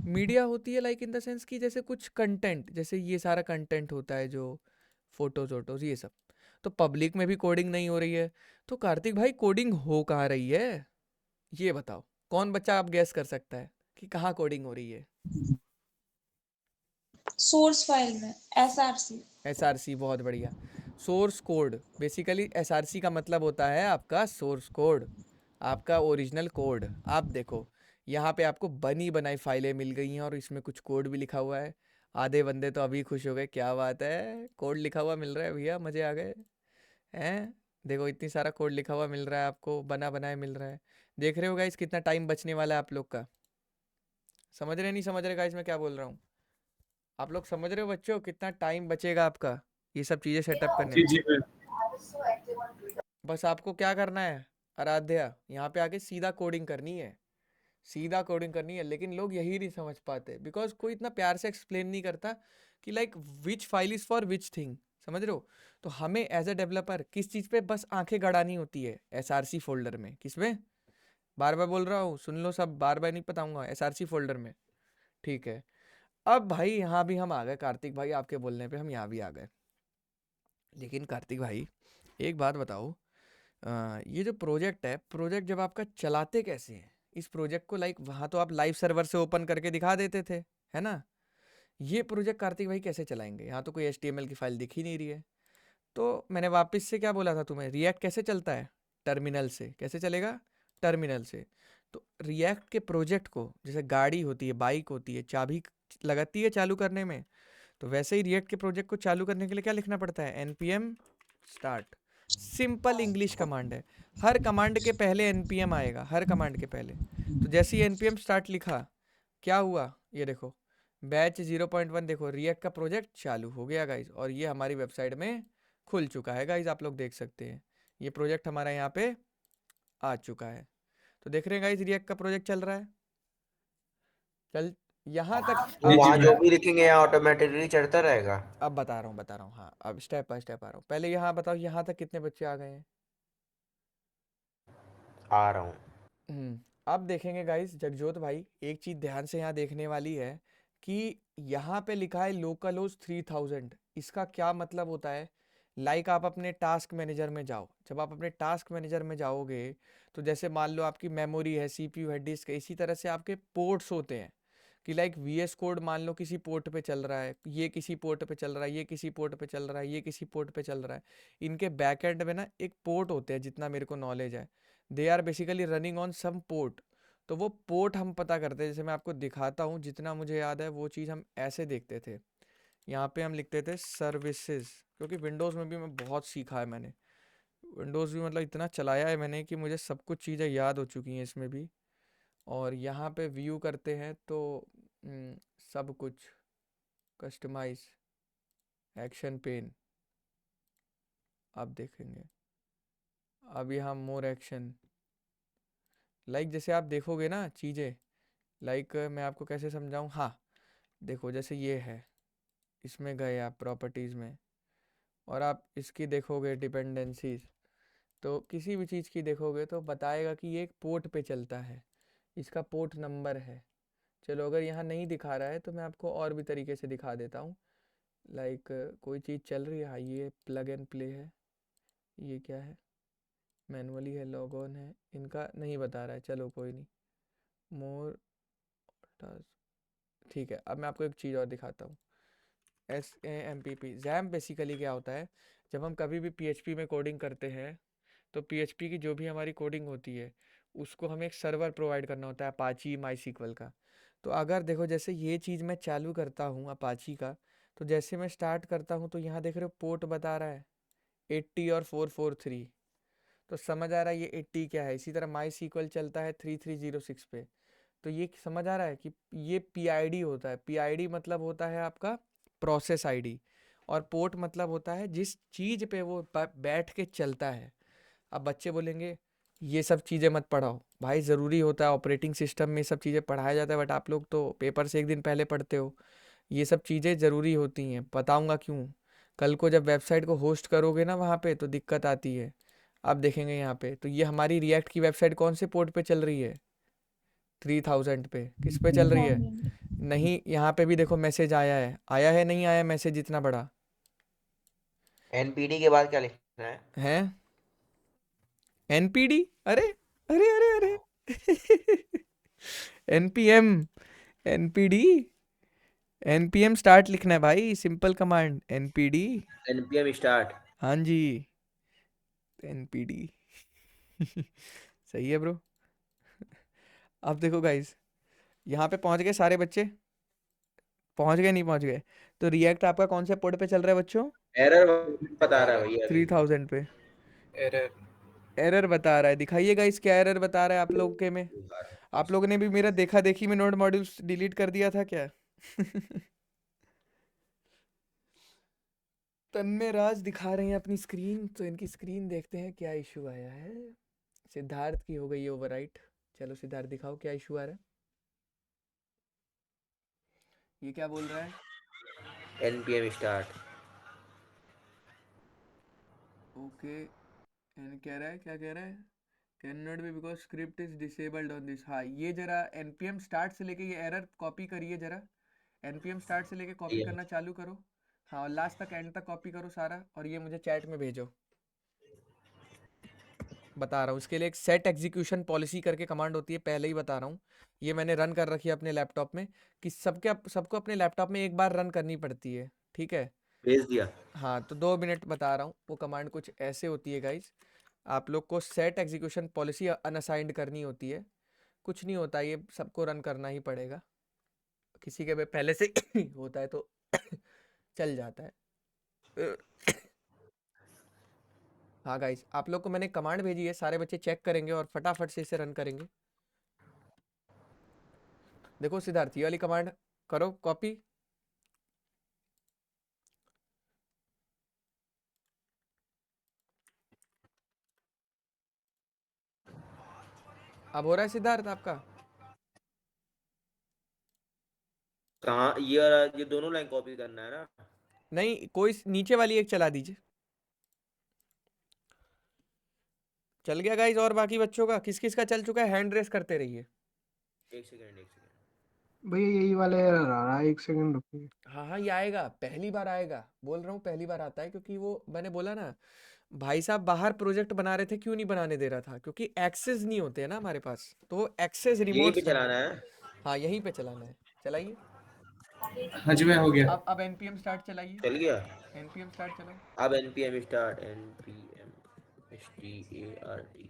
मीडिया होती है लाइक इन द सेंस कि जैसे कुछ कंटेंट, जैसे ये सारा कंटेंट होता है जो फोटोज़ वोटोज़ ये सब। तो पब्लिक में भी कोडिंग नहीं हो रही है, तो कार्तिक भाई कोडिंग हो कहाँ रही है? ये बताओ, कौन बच्चा आप गैस कर सकता है कि कहाँ कोडिंग हो रही है? सोर्स फाइल में SRC। SRC, बहुत बढ़िया। सोर्स कोड, बेसिकली SRC का मतलब होता है आपका सोर्स कोड, आपका ओरिजिनल कोड। आप देखो यहाँ पे आपको बनी बनाई फाइलें मिल गई हैं और इसमें कुछ कोड भी लिखा हुआ है। आधे बंदे तो अभी खुश हो गए, क्या बात है कोड लिखा हुआ मिल रहा है भैया, मज़े आ गए हैं। देखो इतनी सारा कोड लिखा हुआ मिल रहा है आपको, बना बनाया मिल रहा है। देख रहे हो गाइस कितना टाइम बचने वाला है आप लोग का? समझ रहे नहीं समझ रहे गाइस मैं क्या बोल रहा हूँ? आप लोग समझ रहे हो बच्चों कितना टाइम बचेगा आपका ये सब चीज़ें सेटअप करने में? जी जी बस आपको क्या करना है आराध्या, यहाँ पे आके सीधा कोडिंग करनी है, सीधा कोडिंग करनी है। लेकिन लोग यही नहीं समझ पाते बिकॉज कोई इतना प्यार से एक्सप्लेन नहीं करता कि like which file is for which thing, समझ रहे हो? तो हमें एज अ डेवलपर किस चीज़ पे बस आंखें गड़ानी होती है? SRC फोल्डर में। किसमें? बार बार बोल रहा हूँ, सुन लो सब, बार बार नहीं बताऊँगा, SRC फोल्डर में। ठीक है, अब भाई यहाँ भी हम आ गए, कार्तिक भाई आपके बोलने पे हम यहाँ भी आ गए। लेकिन कार्तिक भाई एक बात बताओ, ये जो प्रोजेक्ट है, प्रोजेक्ट जब आपका चलाते कैसे हैं इस प्रोजेक्ट को? लाइक वहाँ तो आप लाइव सर्वर से ओपन करके दिखा देते थे, है ना? ये प्रोजेक्ट कार्तिक भाई कैसे चलाएंगे? यहाँ तो कोई HTML की फाइल दिख ही नहीं रही है। तो मैंने वापस से क्या बोला था तुम्हें, रिएक्ट कैसे चलता है? टर्मिनल से। कैसे चलेगा? टर्मिनल से। तो रिएक्ट के प्रोजेक्ट को, जैसे गाड़ी होती है, बाइक होती है, चाबी लगती है चालू करने में, तो वैसे ही रिएक्ट के प्रोजेक्ट को चालू करने के लिए क्या लिखना पड़ता है? npm start. Simple English command है, हर कमांड के पहले npm आएगा, हर कमांड के पहले। तो जैसे ही npm स्टार्ट लिखा, क्या हुआ? ये देखो बैच 0.1, देखो रिएक्ट का प्रोजेक्ट चालू हो गया गाइज, और ये हमारी वेबसाइट में खुल चुका है गाइज, आप लोग देख सकते हैं ये प्रोजेक्ट हमारा यहाँ पे आ चुका है। तो देख रहे हैं गाइज रिएक्ट का प्रोजेक्ट चल रहा है, चल यहाँ तक। वहाँ जो भी लिखेंगे यहाँ ऑटोमेटिकली चढ़ता रहेगा। अब बता रहा हूँ हाँ, अब स्टेप बाय स्टेप आ रहा हूँ। पहले यहाँ बताओ यहाँ तक कितने बच्चे आ गए हैं? आ रहा हूँ। अब देखेंगे गाइस, जगजोत भाई एक चीज़ ध्यान से यहाँ देखने वाली है कि यहाँ पे लिखा है लोकल होस्ट 3000। इसका क्या मतलब होता है? लाइक आप अपने टास्क मैनेजर में जाओ, जब आप अपने टास्क मैनेजर में जाओगे तो जैसे मान लो आपकी मेमोरी है, CPU है, डिस्क है, इसी तरह से आपके पोर्ट्स होते हैं कि लाइक VS कोड मान लो किसी पोर्ट पे चल रहा है, ये किसी पोर्ट पे चल रहा है, ये किसी पोर्ट पे चल रहा है, ये किसी पोर्ट पे चल रहा है। इनके बैकएंड में ना एक पोर्ट होते हैं, जितना मेरे को नॉलेज है, they are basically running on some port. तो वो पोर्ट हम पता करते हैं, जैसे मैं आपको दिखाता हूँ, जितना मुझे याद है वो चीज़ हम ऐसे देखते थे। यहाँ पे हम लिखते थे सर्विसेज, क्योंकि विंडोज़ में भी मैं बहुत सीखा है मैंने, विंडोज़ भी मतलब इतना चलाया है मैंने कि मुझे सब कुछ चीज़ें याद हो चुकी हैं इसमें भी। और यहाँ पे व्यू करते हैं तो सब कुछ कस्टमाइज एक्शन पेन आप देखेंगे। अब यहाँ मोर एक्शन, लाइक जैसे आप देखोगे ना चीज़ें, लाइक मैं आपको कैसे समझाऊँ। हाँ देखो जैसे ये है, इसमें गए आप प्रॉपर्टीज़ में और आप इसकी देखोगे डिपेंडेंसीज, तो किसी भी चीज़ की देखोगे तो बताएगा कि ये एक पोर्ट पे चलता है, इसका पोर्ट नंबर है। चलो अगर यहाँ नहीं दिखा रहा है तो मैं आपको और भी तरीके से दिखा देता हूँ। लाइक कोई चीज़ चल रही है, हाँ ये प्लग एंड प्ले है, ये क्या है, मैनुअली है, लॉग ऑन है, इनका नहीं बता रहा है, चलो कोई नहीं। मोर ठीक है, अब मैं आपको एक चीज़ और दिखाता हूँ। SAMPP जैम बेसिकली क्या होता है, जब हम कभी भी PHP में कोडिंग करते हैं तो PHP की जो भी हमारी कोडिंग होती है उसको हमें एक सर्वर प्रोवाइड करना होता है अपाची MySQL का। तो अगर देखो जैसे ये चीज़ मैं चालू करता हूँ अपाची का, तो जैसे मैं स्टार्ट करता हूँ तो यहाँ देख रहे हो पोर्ट बता रहा है 80 और 443, तो समझ आ रहा है ये 80 क्या है। इसी तरह MySQL चलता है 3306 पे, तो ये समझ आ रहा है कि ये PID होता है। PID मतलब होता है आपका प्रोसेस ID, और पोर्ट मतलब होता है जिस चीज़ पे वो बैठ के चलता है। अब बच्चे बोलेंगे ये सब चीज़ें मत पढ़ाओ, भाई ज़रूरी होता है, ऑपरेटिंग सिस्टम में सब चीज़ें पढ़ाया जाता है, बट आप लोग तो पेपर से एक दिन पहले पढ़ते हो। ये सब चीज़ें ज़रूरी होती हैं, बताऊंगा क्यों। कल को जब वेबसाइट को होस्ट करोगे ना वहाँ पे तो दिक्कत आती है। आप देखेंगे यहाँ पे, तो ये हमारी रिएक्ट की वेबसाइट कौन से पोर्ट पे चल रही है, 3000 पे। किस पे चल रही है? 3000। नहीं, यहाँ पे भी देखो मैसेज आया है, आया है नहीं आया मैसेज इतना बड़ा? NPD के बाद क्या लिखना है? हैं NPD, अरे अरे अरे अरे NPM, NPD, NPM स्टार्ट लिखना है भाई, simple command NPD। NPM start. हाँ जी NPD सही है ब्रो। अब देखो गाइस, यहाँ पे पहुँच गए सारे बच्चे, पहुँच गए नहीं पहुँच गए? तो रिएक्ट आपका कौन से पोर्ट पे चल रहा है बच्चों? एरर बता रहा है भैया अभी। 3000 पे एरर एरर बता रहा है। दिखाइए गाइस क्या एरर बता रहा है आप लोग के में। आप लोगों ने भी मेरा देखा देखी में नोड मॉड्यूल्स डिलीट कर दिया था क्या? तन्मय राज दिखा रहे हैं अपनी स्क्रीन, तो इनकी स्क्रीन देखते हैं क्या इशू आया है। सिद्धार्थ की हो गई है ओवरराइट। चलो सिद्धार्थ दिखाओ क्या इशू आ रहा है। ये क्या बोल रहा है? NPM start. ओके, एंड कह रहा है, क्या कह रहा है? Can not be because script is disabled on this. हाँ ये जरा npm स्टार्ट से लेके ये एरर कॉपी करिए जरा, npm स्टार्ट से लेके कॉपी करना चालू करो। हाँ और लास्ट तक एंड तक कॉपी करो सारा, और ये मुझे चैट में भेजो। बता रहा हूँ इसके लिए एक सेट एग्जीक्यूशन पॉलिसी करके कमांड होती है, पहले ही बता रहा हूँ। ये मैंने रन कर रखी है अपने लैपटॉप में, कि सबको अपने लैपटॉप में एक बार रन करनी पड़ती है, ठीक है? भेज दिया। हाँ तो 2 मिनट बता रहा हूँ। वो कमांड कुछ ऐसे होती है गाइज, आप लोग को सेट एग्जीक्यूशन पॉलिसी अनअसाइंड करनी होती है। कुछ नहीं होता, ये सबको रन करना ही पड़ेगा, किसी के भी पहले से होता है तो चल जाता है। हाँ गाइस, आप लोग को मैंने कमांड भेजी है, सारे बच्चे चेक करेंगे और फटाफट से इसे रन करेंगे। देखो सिद्धार्थ, ये वाली कमांड करो कॉपी। अब हो रहा है सिद्धार्थ आपका? कहाँ ये दोनों लाइन कॉपी करना है ना? नहीं, कोई नीचे वाली एक चला दीजिए। चल गया गाइस? और बाकी बच्चों का किस किस का चल चुका है? हैंड रेस करते रहिए। एक सेकंड भैया यही वाला एरर आ रहा है, 1 सेकंड रुकिए। हाँ हाँ ये आएगा, पहली बार आएगा, बोल रहा हूँ पहली बार आता है, क्योंकि वो मैंने बोला ना भाई साहब बाहर प्रोजेक्ट बना रहे थे, क्यों नहीं बनाने दे रहा था? क्योंकि एक्सेस नहीं होते हैं ना हमारे पास, तो एक्सेस यहीं रिमोट पे चलाना है। हाँ यहीं पे चलाना है, चलाइए। हाँ जी मैं हो गया। अब npm स्टार्ट चलाइए। चल गया। npm स्टार्ट चलाओ। अब NPM स्टार्ट। NPM START।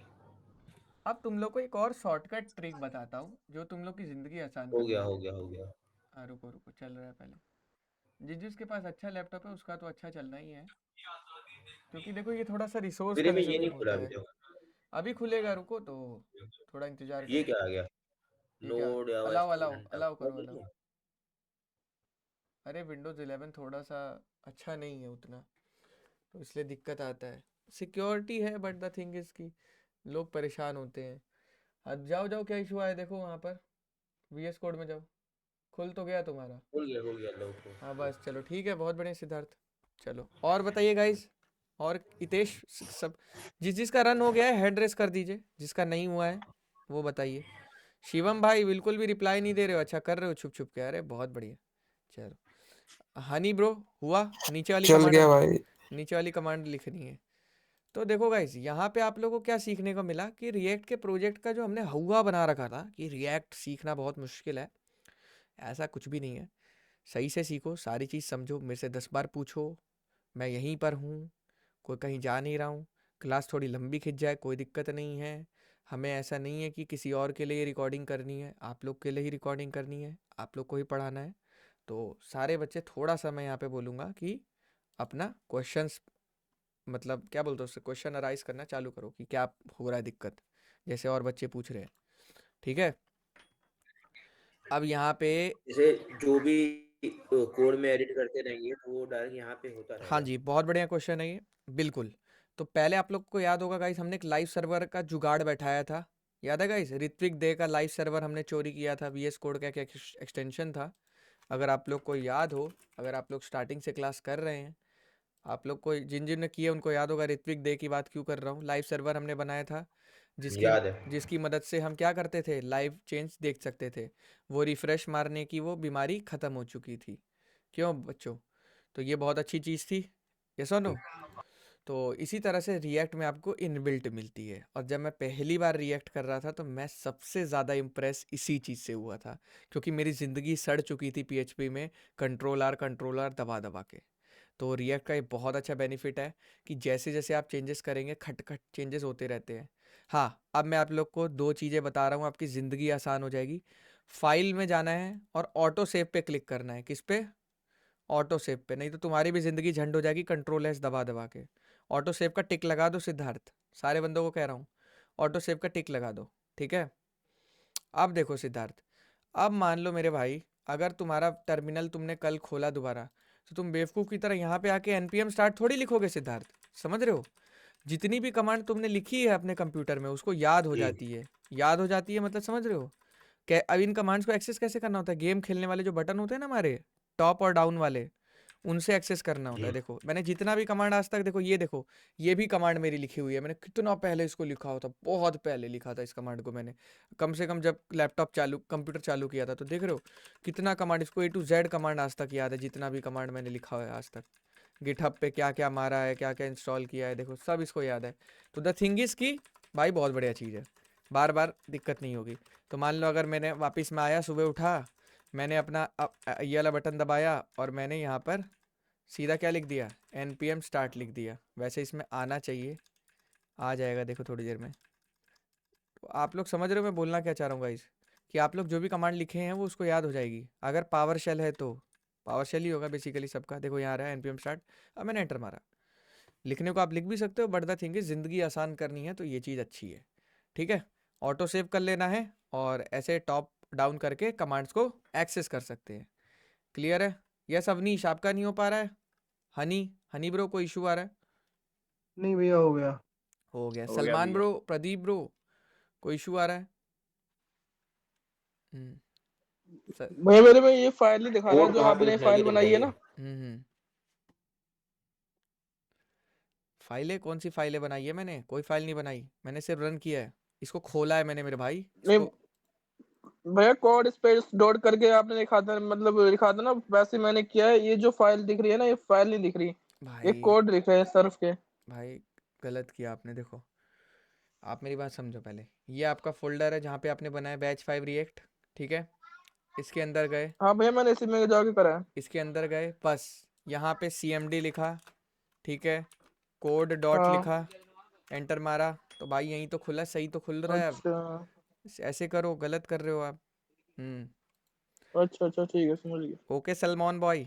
अब तुम लोग को एक और शॉर्टकट ट्रिक बताता हूँ जो तुम लोग की जिंदगी आसान कर हो गया देगी। हो गया हो गया। हाँ रुको रुको, चल रहा है पहले। जिसके पास अच्छा लैपटॉप है उसका तो अच्छा चलना ही है, क्योंकि देखो ये थोड़ा सा रिसोर्स मेरे में ये कंज्यूमिंग नहीं खुला होता अभी है। तक। अभी खुलेगा, रुको तो थोड़ा इंतजार ये करो। क्या आ गया? ये क्या लोड या अलाउ वाइस अलाउ घंटा अलाउ वो करो नहीं अलाउ। है। अरे विंडोज़ 11 थोड़ा सा अच्छा नहीं है उतना, तो इसलिए दिक्कत आता है। सिक्योरिटी है बट द थिंग इज़ कि लोग परेशान होते हैं। अब जाओ जाओ क्या इशू आया देखो वहाँ पर, VS कोड में जाओ, खुल तो गया तुम्हारा। खुल गया लोग को। हाँ बस चलो ठीक है, बहुत बढ़िया सिद्धार्थ। चलो और बताइए गाइज, और हितेश सब जिस जिसका रन हो गया है हेड रेस कर दीजिए, जिसका नहीं हुआ है वो बताइए। शिवम भाई बिल्कुल भी रिप्लाई नहीं दे रहे हो, अच्छा कर रहे हो छुप छुप के, अरे बहुत बढ़िया। चलो हनी ब्रो हुआ, नीचे वाली चल कमांड, गया भाई। नीचे वाली कमांड लिखनी है। तो देखो गाइस यहाँ पे आप लोगों को क्या सीखने को मिला कि रिएक्ट के प्रोजेक्ट का जो हमने हुआ बना रखा था कि रिएक्ट सीखना बहुत मुश्किल है, ऐसा कुछ भी नहीं है। सही से सीखो, सारी चीज़ समझो, मेरे से 10 बार पूछो, मैं यहीं पर हूँ, कोई कहीं जा नहीं रहा हूँ। क्लास थोड़ी लंबी खिंच जाए कोई दिक्कत नहीं है, हमें ऐसा नहीं है कि किसी और के लिए रिकॉर्डिंग करनी है, आप लोग के लिए ही रिकॉर्डिंग करनी है, आप लोग को ही पढ़ाना है। तो सारे बच्चे थोड़ा सा मैं यहाँ पे बोलूँगा कि अपना क्वेश्चंस, मतलब क्या बोलते हो उससे, क्वेश्चन अराइज करना चालू करो कि क्या हो रहा है दिक्कत, जैसे और बच्चे पूछ रहे हैं। ठीक है, अब यहाँ पे जैसे जो भी कोड में एडिट करते रहेंगे तो वो डायरेक्ट यहाँ पे होता हाँ रहेगा। जी बहुत बढ़िया क्वेश्चन है ये, बिल्कुल। तो पहले आप लोग को याद होगा गाइस, हमने एक लाइव सर्वर का जुगाड़ बैठाया था, याद है गाइस, ऋत्विक दे का लाइव सर्वर हमने चोरी किया था, VS कोड का एक एक्सटेंशन था। अगर आप लोग को याद हो, अगर आप लोग स्टार्टिंग से क्लास कर रहे हैं, आप लोग को जिन जिन ने किए उनको याद होगा, ऋत्विक दे की बात क्यों कर रहा हूँ। लाइव सर्वर हमने बनाया था जिसकी याद है। जिसकी मदद से हम क्या करते थे, लाइव चेंज देख सकते थे। वो रिफ्रेश मारने की वो बीमारी ख़त्म हो चुकी थी, क्यों बच्चों? तो ये बहुत अच्छी चीज़ थी, यस और नो? तो इसी तरह से रिएक्ट में आपको इनबिल्ट मिलती है, और जब मैं पहली बार रिएक्ट कर रहा था तो मैं सबसे ज़्यादा इम्प्रेस इसी चीज़ से हुआ था, क्योंकि मेरी ज़िंदगी सड़ चुकी थी PHP में कंट्रोल आर दबा दबा के। तो रिएक्ट का ये बहुत अच्छा बेनिफिट है कि जैसे जैसे आप चेंजेस करेंगे खट खट चेंजेस होते रहते हैं। हाँ, अब मैं आप लोग को 2 चीज़ें बता रहा हूँ, आपकी ज़िंदगी आसान हो जाएगी। फाइल में जाना है और ऑटो सेव पे क्लिक करना है। किस पे? ऑटो सेव पे, नहीं तो तुम्हारी भी ज़िंदगी झंड हो जाएगी कंट्रोल एस दबा दबा के। ऑटो सेव का टिक लगा दो सिद्धार्थ, सारे बंदों को कह रहा हूँ, ऑटो सेव का टिक लगा दो, ठीक है? अब देखो सिद्धार्थ, अब मान लो मेरे भाई, अगर तुम्हारा टर्मिनल तुमने कल खोला दोबारा, तो तुम बेवकूफ़ की तरह यहाँ पे आके npm स्टार्ट थोड़ी लिखोगे सिद्धार्थ, समझ रहे हो? जितनी भी कमांड तुमने लिखी है अपने कंप्यूटर में उसको याद हो जी। जाती है, याद हो जाती है मतलब समझ रहे हो? कै अब इन कमांड्स को एक्सेस कैसे करना होता है? गेम खेलने वाले जो बटन होते हैं ना हमारे, टॉप और डाउन वाले, उनसे एक्सेस करना होता है। जी। देखो मैंने जितना भी कमांड आज तक, देखो ये देखो, ये भी कमांड मेरी लिखी हुई है, मैंने कितना पहले इसको लिखा होता, बहुत पहले लिखा था इस कमांड को मैंने, कम से कम जब लैपटॉप चालू कंप्यूटर चालू किया था। तो देख रहे हो कितना कमांड, इसको A to Z कमांड आज तक याद है, जितना भी कमांड मैंने लिखा हुआ है आज तक, गिटहब पे क्या क्या मारा है, क्या क्या इंस्टॉल किया है, देखो सब इसको याद है। तो द थिंग इज़ की भाई बहुत बढ़िया चीज़ है, बार बार दिक्कत नहीं होगी। तो मान लो अगर मैंने वापस में आया, सुबह उठा, मैंने अपना ये वाला बटन दबाया और मैंने यहाँ पर सीधा क्या लिख दिया, npm स्टार्ट लिख दिया। वैसे इसमें आना चाहिए, आ जाएगा देखो थोड़ी देर में। तो आप लोग समझ रहे हो मैं बोलना क्या चाह रहा हूँ गाइस, कि आप लोग जो भी कमांड लिखे हैं वो उसको याद हो जाएगी। अगर पावर शेल है तो पावर शेल ही होगा बेसिकली सबका। देखो यहाँ आ रहा है npm स्टार्ट, अब मैंने एंटर मारा। लिखने को आप लिख भी सकते हो, बट द थिंग इज ज़िंदगी आसान करनी है तो ये चीज़ अच्छी है, ठीक है? ऑटो सेव कर लेना है और ऐसे टॉप डाउन करके कमांड्स को एक्सेस कर सकते हैं। क्लियर है? यस अवनीश, आपका नहीं हो पा रहा है? हनी ब्रो कोई इशू आ रहा है? नहीं भैया हो गया। हो गया। हो गया सलमान भैया। ब्रो, प्रदीप ब्रो, कोई इशू आ रहा है? भैया मेरे में ये फाइल ही दिखा रहा है कोड जो कहाँ पे आपने दिखाई फाइल दे रही बनाई है भाई? ना। फाइलें कौन सी फाइलें बनाई है मैंने? कोई फाइल नहीं बनाई, मैंने सिर्फ रन किया है, इसको खोला है मैंने मेरे भाई। नहीं इसको भैया, कोड स्पेस डॉट करके आपने लिखा था, मतलब लिखा था ना, वैसे मैंने किया है। ये जो फाइल दिख रही है ना, ये फाइल नहीं दिख रही, ये भाई कोड दिख रहे हैं सर्फ के। भाई गलत किया आपने। देखो आप मेरी बात समझो पहले, ये आपका फोल्डर है जहाँ पे आपने बनाया बैच 5 रिएक्ट, ठीक है? इसके अंदर गए, हाँ भैया, मैंने इसी में जाके करा है। इसके अंदर गए, बस यहाँ पे CMD लिखा, ठीक है? कोड डॉट हाँ लिखा, एंटर मारा, तो भाई यहीं तो खुला, सही तो खुल रहा है अब। अच्छा ऐसे करो, गलत कर रहे हो आप। अच्छा अच्छा, ठीक है, समझ गया। Okay Salman boy.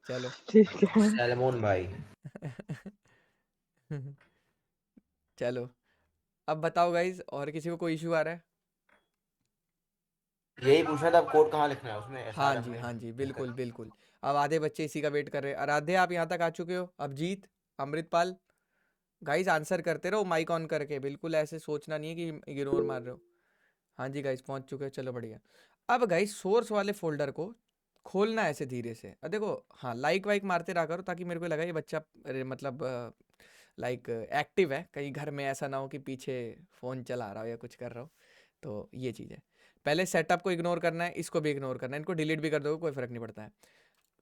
चलो ठीक है। सैलमोन भाई। चलो अब बताओ गाइज, और किसी को कोई इशू आ रहा है? यही पूछना था, अब कोड कहाँ लिखना है उसमें हाँ SRM जी, में? हाँ जी, बिल्कुल बिल्कुल। अब आधे बच्चे इसी का वेट कर रहे हैं। आराध्या आप यहाँ तक आ चुके हो, अभिजीत, अमृतपाल, गाइस आंसर करते रहो माइक ऑन करके, बिल्कुल ऐसे सोचना नहीं है कि इग्नोर मार रहे हो। हाँ जी गाइस पहुँच चुके हैं, चलो बढ़िया। अब गाइस सोर्स वाले फोल्डर को खोलना है ऐसे धीरे से। देखो हाँ, लाइक वाइक मारते रहा करो ताकि मेरे को लगा ये बच्चा मतलब लाइक एक्टिव है, कहीं घर में ऐसा ना हो कि पीछे फ़ोन चला रहा हो या कुछ कर रहा हो। तो ये चीज़ है, पहले सेटअप को इग्नोर करना है, इसको भी इग्नोर करना है, इनको डिलीट भी कर दोगे कोई फ़र्क नहीं पड़ता है।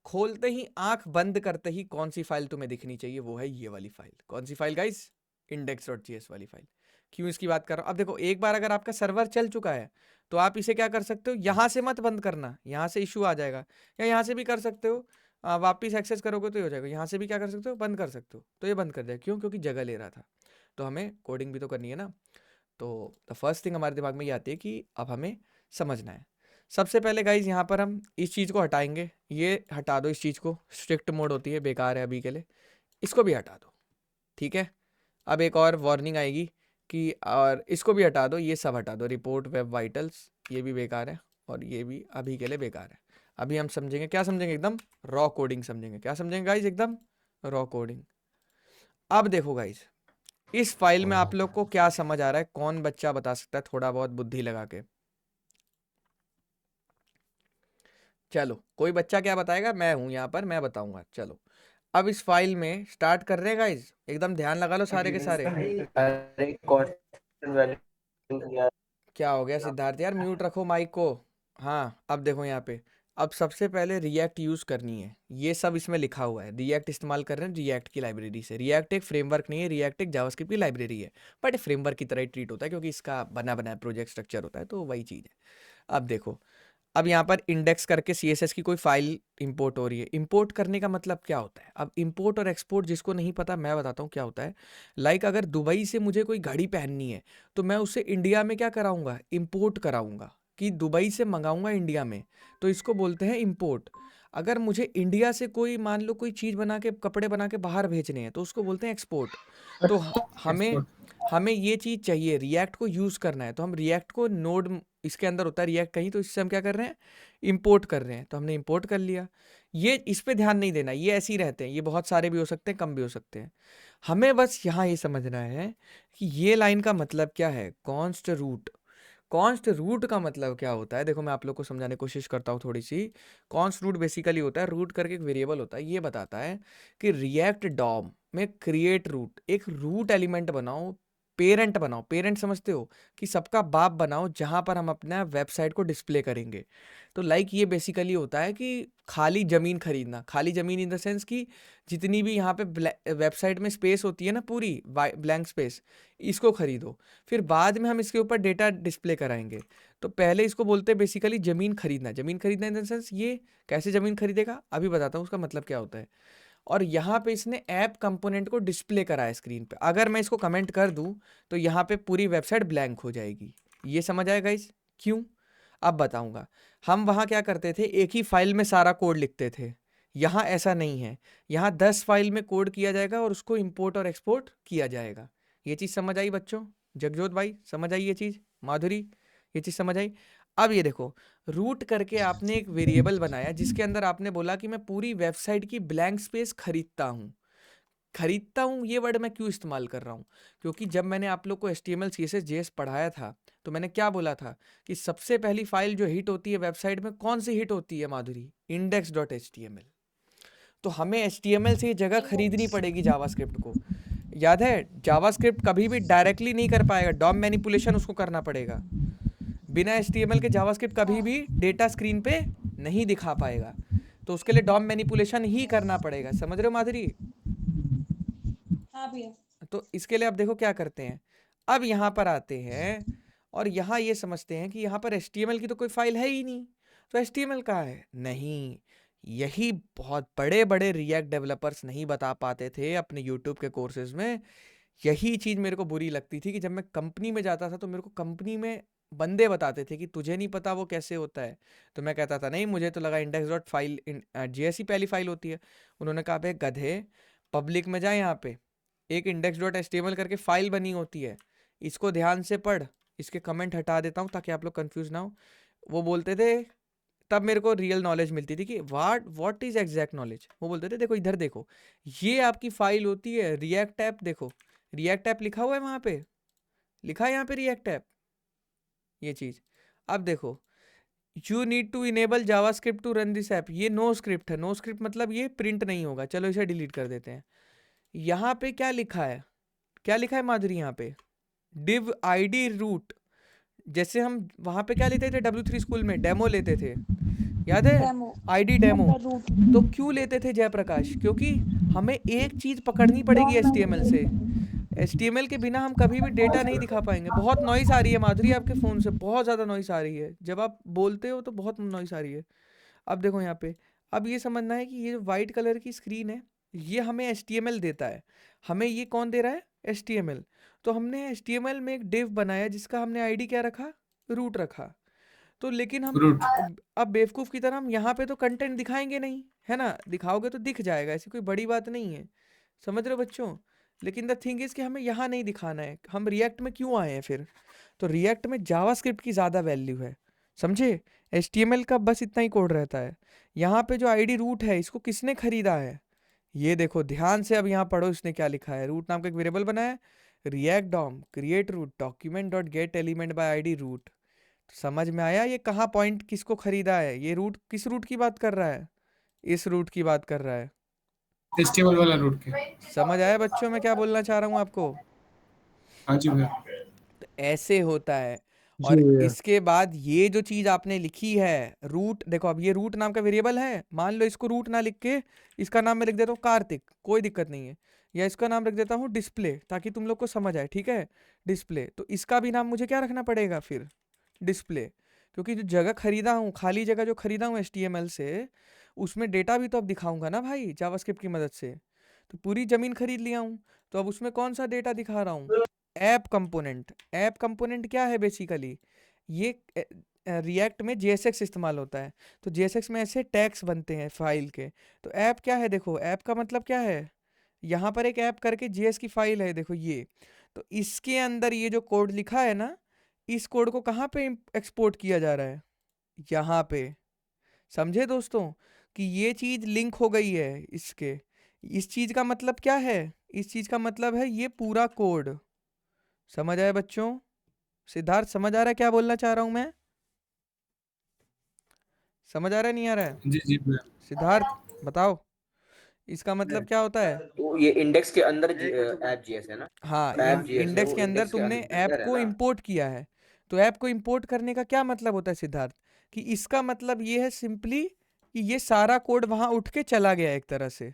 खोलते ही आंख बंद करते ही कौन सी फाइल तुम्हें दिखनी चाहिए, वो है ये वाली फाइल। कौन सी फाइल गाइस? index.js वाली फाइल। क्यों इसकी बात कर रहा हूँ? अब देखो एक बार अगर आपका सर्वर चल चुका है तो आप इसे क्या कर सकते हो, यहाँ से मत बंद करना, यहाँ से इशू आ जाएगा, या यहाँ से भी कर सकते हो, वापस एक्सेस करोगे तो ये हो जाएगा। यहाँ से भी क्या कर सकते हो, बंद कर सकते हो, तो ये बंद कर दिया। क्यों? क्योंकि जगह ले रहा था। तो हमें कोडिंग भी तो करनी है ना। तो द फर्स्ट थिंग हमारे दिमाग में ये आती है कि अब हमें समझना है। सबसे पहले गाइज यहाँ पर हम इस चीज़ को हटाएंगे, ये हटा दो, इस चीज़ को स्ट्रिक्ट मोड होती है, बेकार है अभी के लिए, इसको भी हटा दो, ठीक है। अब एक और वार्निंग आएगी कि और इसको भी हटा दो, ये सब हटा दो, रिपोर्ट वेब वाइटल्स ये भी बेकार है, और ये भी अभी के लिए बेकार है। अभी हम समझेंगे, क्या समझेंगे, एकदम रॉ कोडिंग समझेंगे। क्या समझेंगे गाइज? एकदम रॉ कोडिंग। अब देखो गाइज, इस फाइल में आप लोग को क्या समझ आ रहा है? कौन बच्चा बता सकता है थोड़ा बहुत बुद्धि लगा के? चलो कोई बच्चा क्या बताएगा? मैं हूं यहाँ पर, मैं बताऊंगा। चलो अब इस फाइल में स्टार्ट कर रहे हैं गाइज, एकदम ध्यान लगा लो सारे के सारे। अरे constant value यार। क्या हो गया सिद्धार्थ यार? म्यूट रखो माइक को। हाँ अब देखो यहाँ पे, अब सबसे पहले रिएक्ट यूज़ करनी है, ये सब इसमें लिखा हुआ है। रिएक्ट इस्तेमाल कर रहे हैं रिएक्ट की लाइब्रेरी से। रिएक्ट एक फ्रेमवर्क नहीं है, रिएक्ट एक जावास्क्रिप्ट की लाइब्रेरी है, बट फ्रेमवर्क की तरह ही ट्रीट होता है क्योंकि इसका बना बनाया प्रोजेक्ट स्ट्रक्चर होता है, तो वही चीज़ है। अब देखो, अब यहाँ पर इंडेक्स करके CSS की कोई फाइल इंपोर्ट हो रही है। इंपोर्ट करने का मतलब क्या होता है? अब इंपोर्ट और एक्सपोर्ट जिसको नहीं पता मैं बताता हूँ क्या होता है। लाइक अगर दुबई से मुझे कोई घड़ी पहननी है तो मैं उसे इंडिया में क्या कराऊंगा? इंपोर्ट कराऊंगा, कि दुबई से मंगाऊंगा इंडिया में, तो इसको बोलते हैं इंपोर्ट। अगर मुझे इंडिया से कोई मान लो कोई चीज़ बना के, कपड़े बना के बाहर भेजने हैं, तो उसको बोलते हैं एक्सपोर्ट। तो हमें हमें ये चीज़ चाहिए, रिएक्ट को यूज़ करना है, तो हम रिएक्ट को नोड इसके अंदर होता है रिएक्ट कहीं, तो इससे हम क्या कर रहे हैं? इंपोर्ट कर रहे हैं। तो हमने इंपोर्ट कर लिया। ये इस पे ध्यान नहीं देना, ये ऐसे ही रहते हैं, ये बहुत सारे भी हो सकते हैं, कम भी हो सकते हैं। हमें बस यहाँ ये समझना है कि ये लाइन का मतलब क्या है, कॉन्स्ट रूट। कॉन्स्ट रूट का मतलब क्या होता है? देखो मैं आप लोग को समझाने की कोशिश करता हूँ थोड़ी सी। कॉन्स्ट रूट बेसिकली होता है, रूट करके एक वेरिएबल होता है, ये बताता है कि रिएक्ट डॉम में क्रिएट रूट, एक रूट एलिमेंट बनाओ, पेरेंट बनाओ। पेरेंट समझते हो कि सबका बाप बनाओ, जहाँ पर हम अपना वेबसाइट को डिस्प्ले करेंगे। तो लाइक ये बेसिकली होता है कि खाली ज़मीन खरीदना, खाली ज़मीन इन द सेंस कि जितनी भी यहाँ पे वेबसाइट में स्पेस होती है ना, पूरी ब्लैंक स्पेस, इसको खरीदो, फिर बाद में हम इसके ऊपर डेटा डिस्प्ले कराएंगे। तो पहले इसको बोलते हैं बेसिकली ज़मीन खरीदना। ज़मीन खरीदना इन द सेंस ये कैसे ज़मीन खरीदेगा अभी बताता हूँ, उसका मतलब क्या होता है। और यहाँ पे इसने ऐप कंपोनेंट को डिस्प्ले करा है स्क्रीन पे। अगर मैं इसको कमेंट कर दूँ तो यहाँ पे पूरी वेबसाइट ब्लैंक हो जाएगी। ये समझ आएगा गाइस? क्यों? अब बताऊंगा। हम वहाँ क्या करते थे, एक ही फाइल में सारा कोड लिखते थे। यहाँ ऐसा नहीं है, यहाँ 10 फाइल में कोड किया जाएगा और उसको इंपोर्ट और एक्सपोर्ट किया जाएगा। ये चीज़ समझ आई बच्चों? जगजोत भाई समझ आई ये चीज़? माधुरी ये चीज़ समझ आई? अब ये देखो, रूट करके आपने एक वेरिएबल बनाया जिसके अंदर आपने बोला कि मैं पूरी वेबसाइट की ब्लैंक स्पेस खरीदता हूँ। खरीदता हूँ ये वर्ड मैं क्यों इस्तेमाल कर रहा हूँ? क्योंकि जब मैंने आप लोग को HTML CSS JS पढ़ाया था तो मैंने क्या बोला था कि सबसे पहली फाइल जो हिट होती है वेबसाइट में, कौन सी हिट होती है माधुरी? index.html। तो हमें HTML से ये जगह खरीदनी पड़ेगी जावास्क्रिप्ट को। याद है, जावास्क्रिप्ट कभी भी डायरेक्टली नहीं कर पाएगा, डॉम मैनिपुलेशन उसको करना पड़ेगा। बिना HTML के जावास्क्रिप्ट कभी भी डेटा स्क्रीन पे नहीं दिखा पाएगा, तो उसके लिए डॉम मैनिपुलेशन ही करना पड़ेगा। समझ रहे हो माधुरी? हाँ भैया। तो इसके लिए अब देखो क्या करते हैं। अब यहाँ पर आते हैं और यहाँ ये समझते हैं कि यहाँ पर HTML की तो कोई फाइल है ही नहीं, तो HTML कहाँ है? नहीं, यही बहुत बड़े बड़े रिएक्ट डेवलपर्स नहीं बता पाते थे अपने यूट्यूब के कोर्सेज में। यही चीज़ मेरे को बुरी लगती थी कि जब मैं कंपनी में जाता था तो मेरे को कंपनी में बंदे बताते थे कि तुझे नहीं पता वो कैसे होता है। तो मैं कहता था नहीं, मुझे तो लगा index.js ही पहली फाइल होती है। उन्होंने कहा बे गधे, पब्लिक में जा, यहाँ पे एक index.html करके फाइल बनी होती है, इसको ध्यान से पढ़। इसके कमेंट हटा देता हूँ ताकि आप लोग कंफ्यूज ना हो। वो बोलते थे, तब मेरे को रियल नॉलेज मिलती थी कि व्हाट इज एग्जैक्ट नॉलेज। वो बोलते थे देखो इधर देखो, ये आपकी फाइल होती है रिएक्ट ऐप, देखो रिएक्ट ऐप लिखा हुआ है वहाँ पे, लिखा है यहाँ पे रिएक्ट ऐप, ये चीज़। अब देखो you need to enable JavaScript to run this app, ये नो स्क्रिप्ट है, नो स्क्रिप्ट मतलब ये प्रिंट नहीं होगा, चलो इसे डिलीट कर देते हैं। यहाँ पे क्या लिखा है, क्या लिखा है माधुरी यहाँ पे, div id root, जैसे हम वहाँ पे क्या लेते थे W3 स्कूल में, डेमो लेते थे, याद है, डेमो ID डेमो। रूट तो क्यों लेते थे जयप्रकाश, क्योंकि हमें एक चीज़ पकड़नी पड़ेगी HTML से, HTML के बिना हम कभी भी डेटा नहीं दिखा पाएंगे। बहुत नॉइस आ रही है माधुरी आपके फ़ोन से, बहुत ज़्यादा नॉइस आ रही है, जब आप बोलते हो तो बहुत नॉइस आ रही है। अब देखो यहाँ पे, अब ये समझना है कि ये जो वाइट कलर की स्क्रीन है ये हमें HTML देता है, हमें ये कौन दे रहा है, HTML। तो हमने HTML में एक div बनाया जिसका हमने ID क्या रखा, रूट रखा। तो लेकिन हम रूट अब बेवकूफ़ की तरह हम यहाँ पे तो कंटेंट दिखाएंगे नहीं, है ना, दिखाओगे तो दिख जाएगा, ऐसी कोई बड़ी बात नहीं है, समझ रहे हो बच्चों। लेकिन द थिंग इज़ कि हमें यहाँ नहीं दिखाना है, हम रिएक्ट में क्यों आए हैं फिर, तो रिएक्ट में जावास्क्रिप्ट की ज़्यादा वैल्यू है, समझे। HTML का बस इतना ही कोड रहता है। यहाँ पे जो ID रूट है इसको किसने खरीदा है, ये देखो ध्यान से, अब यहाँ पढ़ो इसने क्या लिखा है, रूट नाम का एक वेरिएबल बनाया है, React DOM create root document dot get element by ID root. समझ में आया ये कहाँ पॉइंट किसको खरीदा है, ये रूट किस रूट की बात कर रहा है, इस रूट की बात कर रहा है, HTML वाला रूट के। समझ आया बच्चों मैं क्या बोलना चाह रहा हूँ आपको। हाँ जी भैया। तो ऐसे होता है। जी और भैया। इसके बाद ये जो चीज़ आपने लिखी है रूट, देखो अब ये रूट नाम का वेरिएबल है, मान लो इसको रूट ना लिख के इसका नाम मैं लिख देता हूँ कार्तिक, कोई दिक्कत नहीं है, या इसका नाम रख देता हूँ डिस्प्ले, ताकि तुम लोग को समझ आए, ठीक है, डिस्प्ले। तो इसका भी नाम मुझे क्या रखना पड़ेगा फिर, डिस्प्ले, क्योंकि जो जगह खरीदा हूँ, खाली जगह जो खरीदा हूँ HTML से, उसमें डेटा भी तो अब दिखाऊंगा ना भाई जावास्क्रिप्ट की मदद से। तो पूरी ज़मीन खरीद लिया हूँ, तो अब उसमें कौन सा डेटा दिखा रहा हूँ, ऐप कंपोनेंट। ऐप कंपोनेंट क्या है बेसिकली, ये रिएक्ट में JSX इस्तेमाल होता है, तो JSX में ऐसे टैग्स बनते हैं फाइल के। तो ऐप क्या है, देखो ऐप का मतलब क्या है, यहाँ पर एक ऐप करके JS की फाइल है, देखो ये। तो इसके अंदर ये जो कोड लिखा है ना, इस कोड को कहाँ पे एक्सपोर्ट किया जा रहा है, यहाँ पे, समझे दोस्तों, कि ये चीज़ लिंक हो गई है इसके। इस चीज़ का मतलब क्या है, इस चीज़ का मतलब है ये पूरा कोड, समझ आया बच्चों। सिद्धार्थ समझ आ रहा है क्या बोलना चाह रहा हूँ मैं, समझ आ रहा है नहीं आ रहा है, जी जी भैया। सिद्धार्थ बताओ इसका मतलब क्या होता है। तो ये इंडेक्स के अंदर ऐप जीएस है ना, हाँ, ऐप जीएस है, इंडेक्स वो के अंदर इंडेक्स के तुमने ऐप अंदर है को ना। इंपोर्ट किया है। तो ऐप को इंपोर्ट करने का क्या मतलब होता है सिद्धार्थ, कि इसका मतलब ये है सिंपली कि ये सारा कोड वहां उठ के चला गया एक तरह से,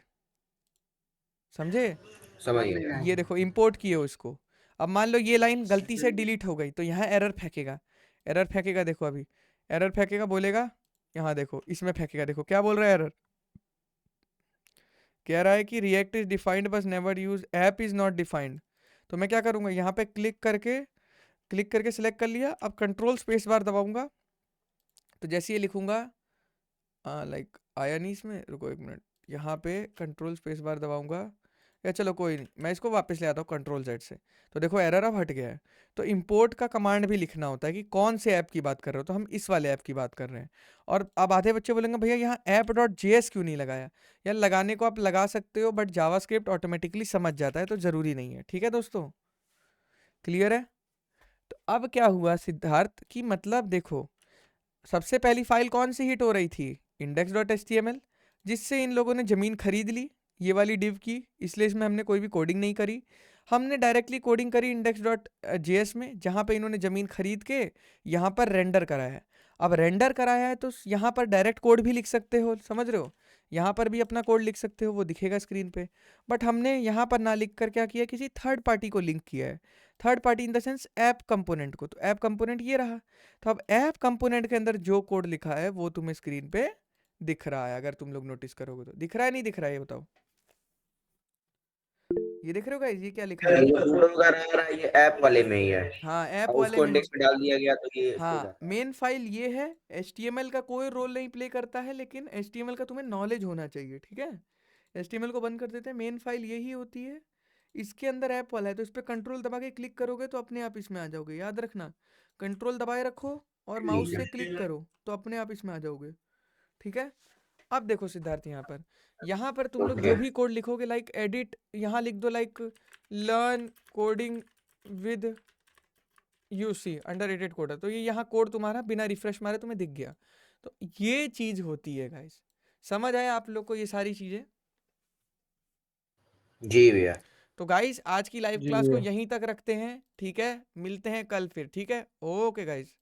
समझे। समझ गया। ये देखो इंपोर्ट किए हो इसको, अब मान लो ये लाइन गलती से डिलीट हो गई तो यहाँ एरर फेंकेगा, एरर फेंकेगा, देखो अभी एरर फेंकेगा, बोलेगा यहाँ देखो इसमें फेंकेगा, देखो क्या बोल रहा है एरर, कह रहा है कि रिएक्ट इज डिफाइंड बस never use app is not defined. तो मैं क्या करूँगा, यहाँ पे क्लिक करके सिलेक्ट कर लिया, अब कंट्रोल स्पेस बार दबाऊंगा, तो जैसे ये लिखूंगा लाइक आया नहीं इसमें, रुको एक मिनट, यहाँ पे कंट्रोल स्पेस बार दबाऊंगा, या चलो कोई नहीं, मैं इसको वापस ले आता हूँ कंट्रोल Z से, तो देखो एरर अब हट गया है। तो इंपोर्ट का कमांड भी लिखना होता है कि कौन से ऐप की बात कर रहे हो, तो हम इस वाले ऐप की बात कर रहे हैं। और अब आधे बच्चे बोलेंगे भैया यहाँ app.js क्यों नहीं लगाया, यार लगाने को आप लगा सकते हो, बट जावास्क्रिप्ट ऑटोमेटिकली समझ जाता है, तो ज़रूरी नहीं है, ठीक है दोस्तों, क्लियर है। तो अब क्या हुआ सिद्धार्थ, कि मतलब देखो सबसे पहली फाइल कौन सी हिट हो रही थी, index.html, जिससे इन लोगों ने ज़मीन खरीद ली ये वाली डिव की, इसलिए इसमें हमने कोई भी कोडिंग नहीं करी, हमने डायरेक्टली कोडिंग करी index.js में, जहाँ पे इन्होंने ज़मीन खरीद के यहाँ पर रेंडर कराया है। अब रेंडर कराया है तो यहाँ पर डायरेक्ट कोड भी लिख सकते हो, समझ रहे हो, यहाँ पर भी अपना कोड लिख सकते हो, वो दिखेगा स्क्रीन पे। बट हमने यहाँ पर ना लिख कर क्या किया, किसी थर्ड पार्टी को लिंक किया है, third party in the sense app component को। तो ऐप कंपोनेंट ये रहा, तो अब ऐप कंपोनेंट के अंदर जो कोड लिखा है वो तुम्हें स्क्रीन पे दिख रहा है, अगर तुम लोग नोटिस करोगे तो दिख रहा है नहीं दिख रहा है, ये बताओ, ये देख रहे हो गाइस, ये क्या लिखा है, ये फूड वगैरह आ रहा है, ये ऐप वाले में ही है, हाँ ऐप अब वाले उसको में इंडेक्स में डाल दिया गया तो ये हो हाँ जाता है। मेन फाइल ये है, HTML का कोई रोल नहीं प्ले करता है, लेकिन HTML का तुम्हें नॉलेज होना चाहिए, ठीक है। HTML को बंद कर देते हैं, मेन फाइल यही होती है, इसके अंदर ऐप वाला है, तो इस पर कंट्रोल दबा के क्लिक करोगे तो अपने आप इसमें आ जाओगे, याद रखना कंट्रोल दबाए रखो और माउस से क्लिक करो तो अपने आप इसमें आ जाओगे। ठीक है, अब देखो सिद्धार्थ, यहाँ पर तुम लोग जो भी कोड लिखोगे, लाइक एडिट, यहाँ लिख दो like learn coding with UC underrated coder, तो ये यहाँ कोड तुम्हारा बिना रिफ्रेश मारे तुम्हें दिख गया। तो ये चीज होती है गाइस, समझ आया आप लोग को ये सारी चीजें? जी भैया। तो गाइस आज की लाइव जी क्लास को भैया। यहीं तक रखते हैं, ठीक है, मिलते हैं कल फिर, ठीक है, ओके गाइस।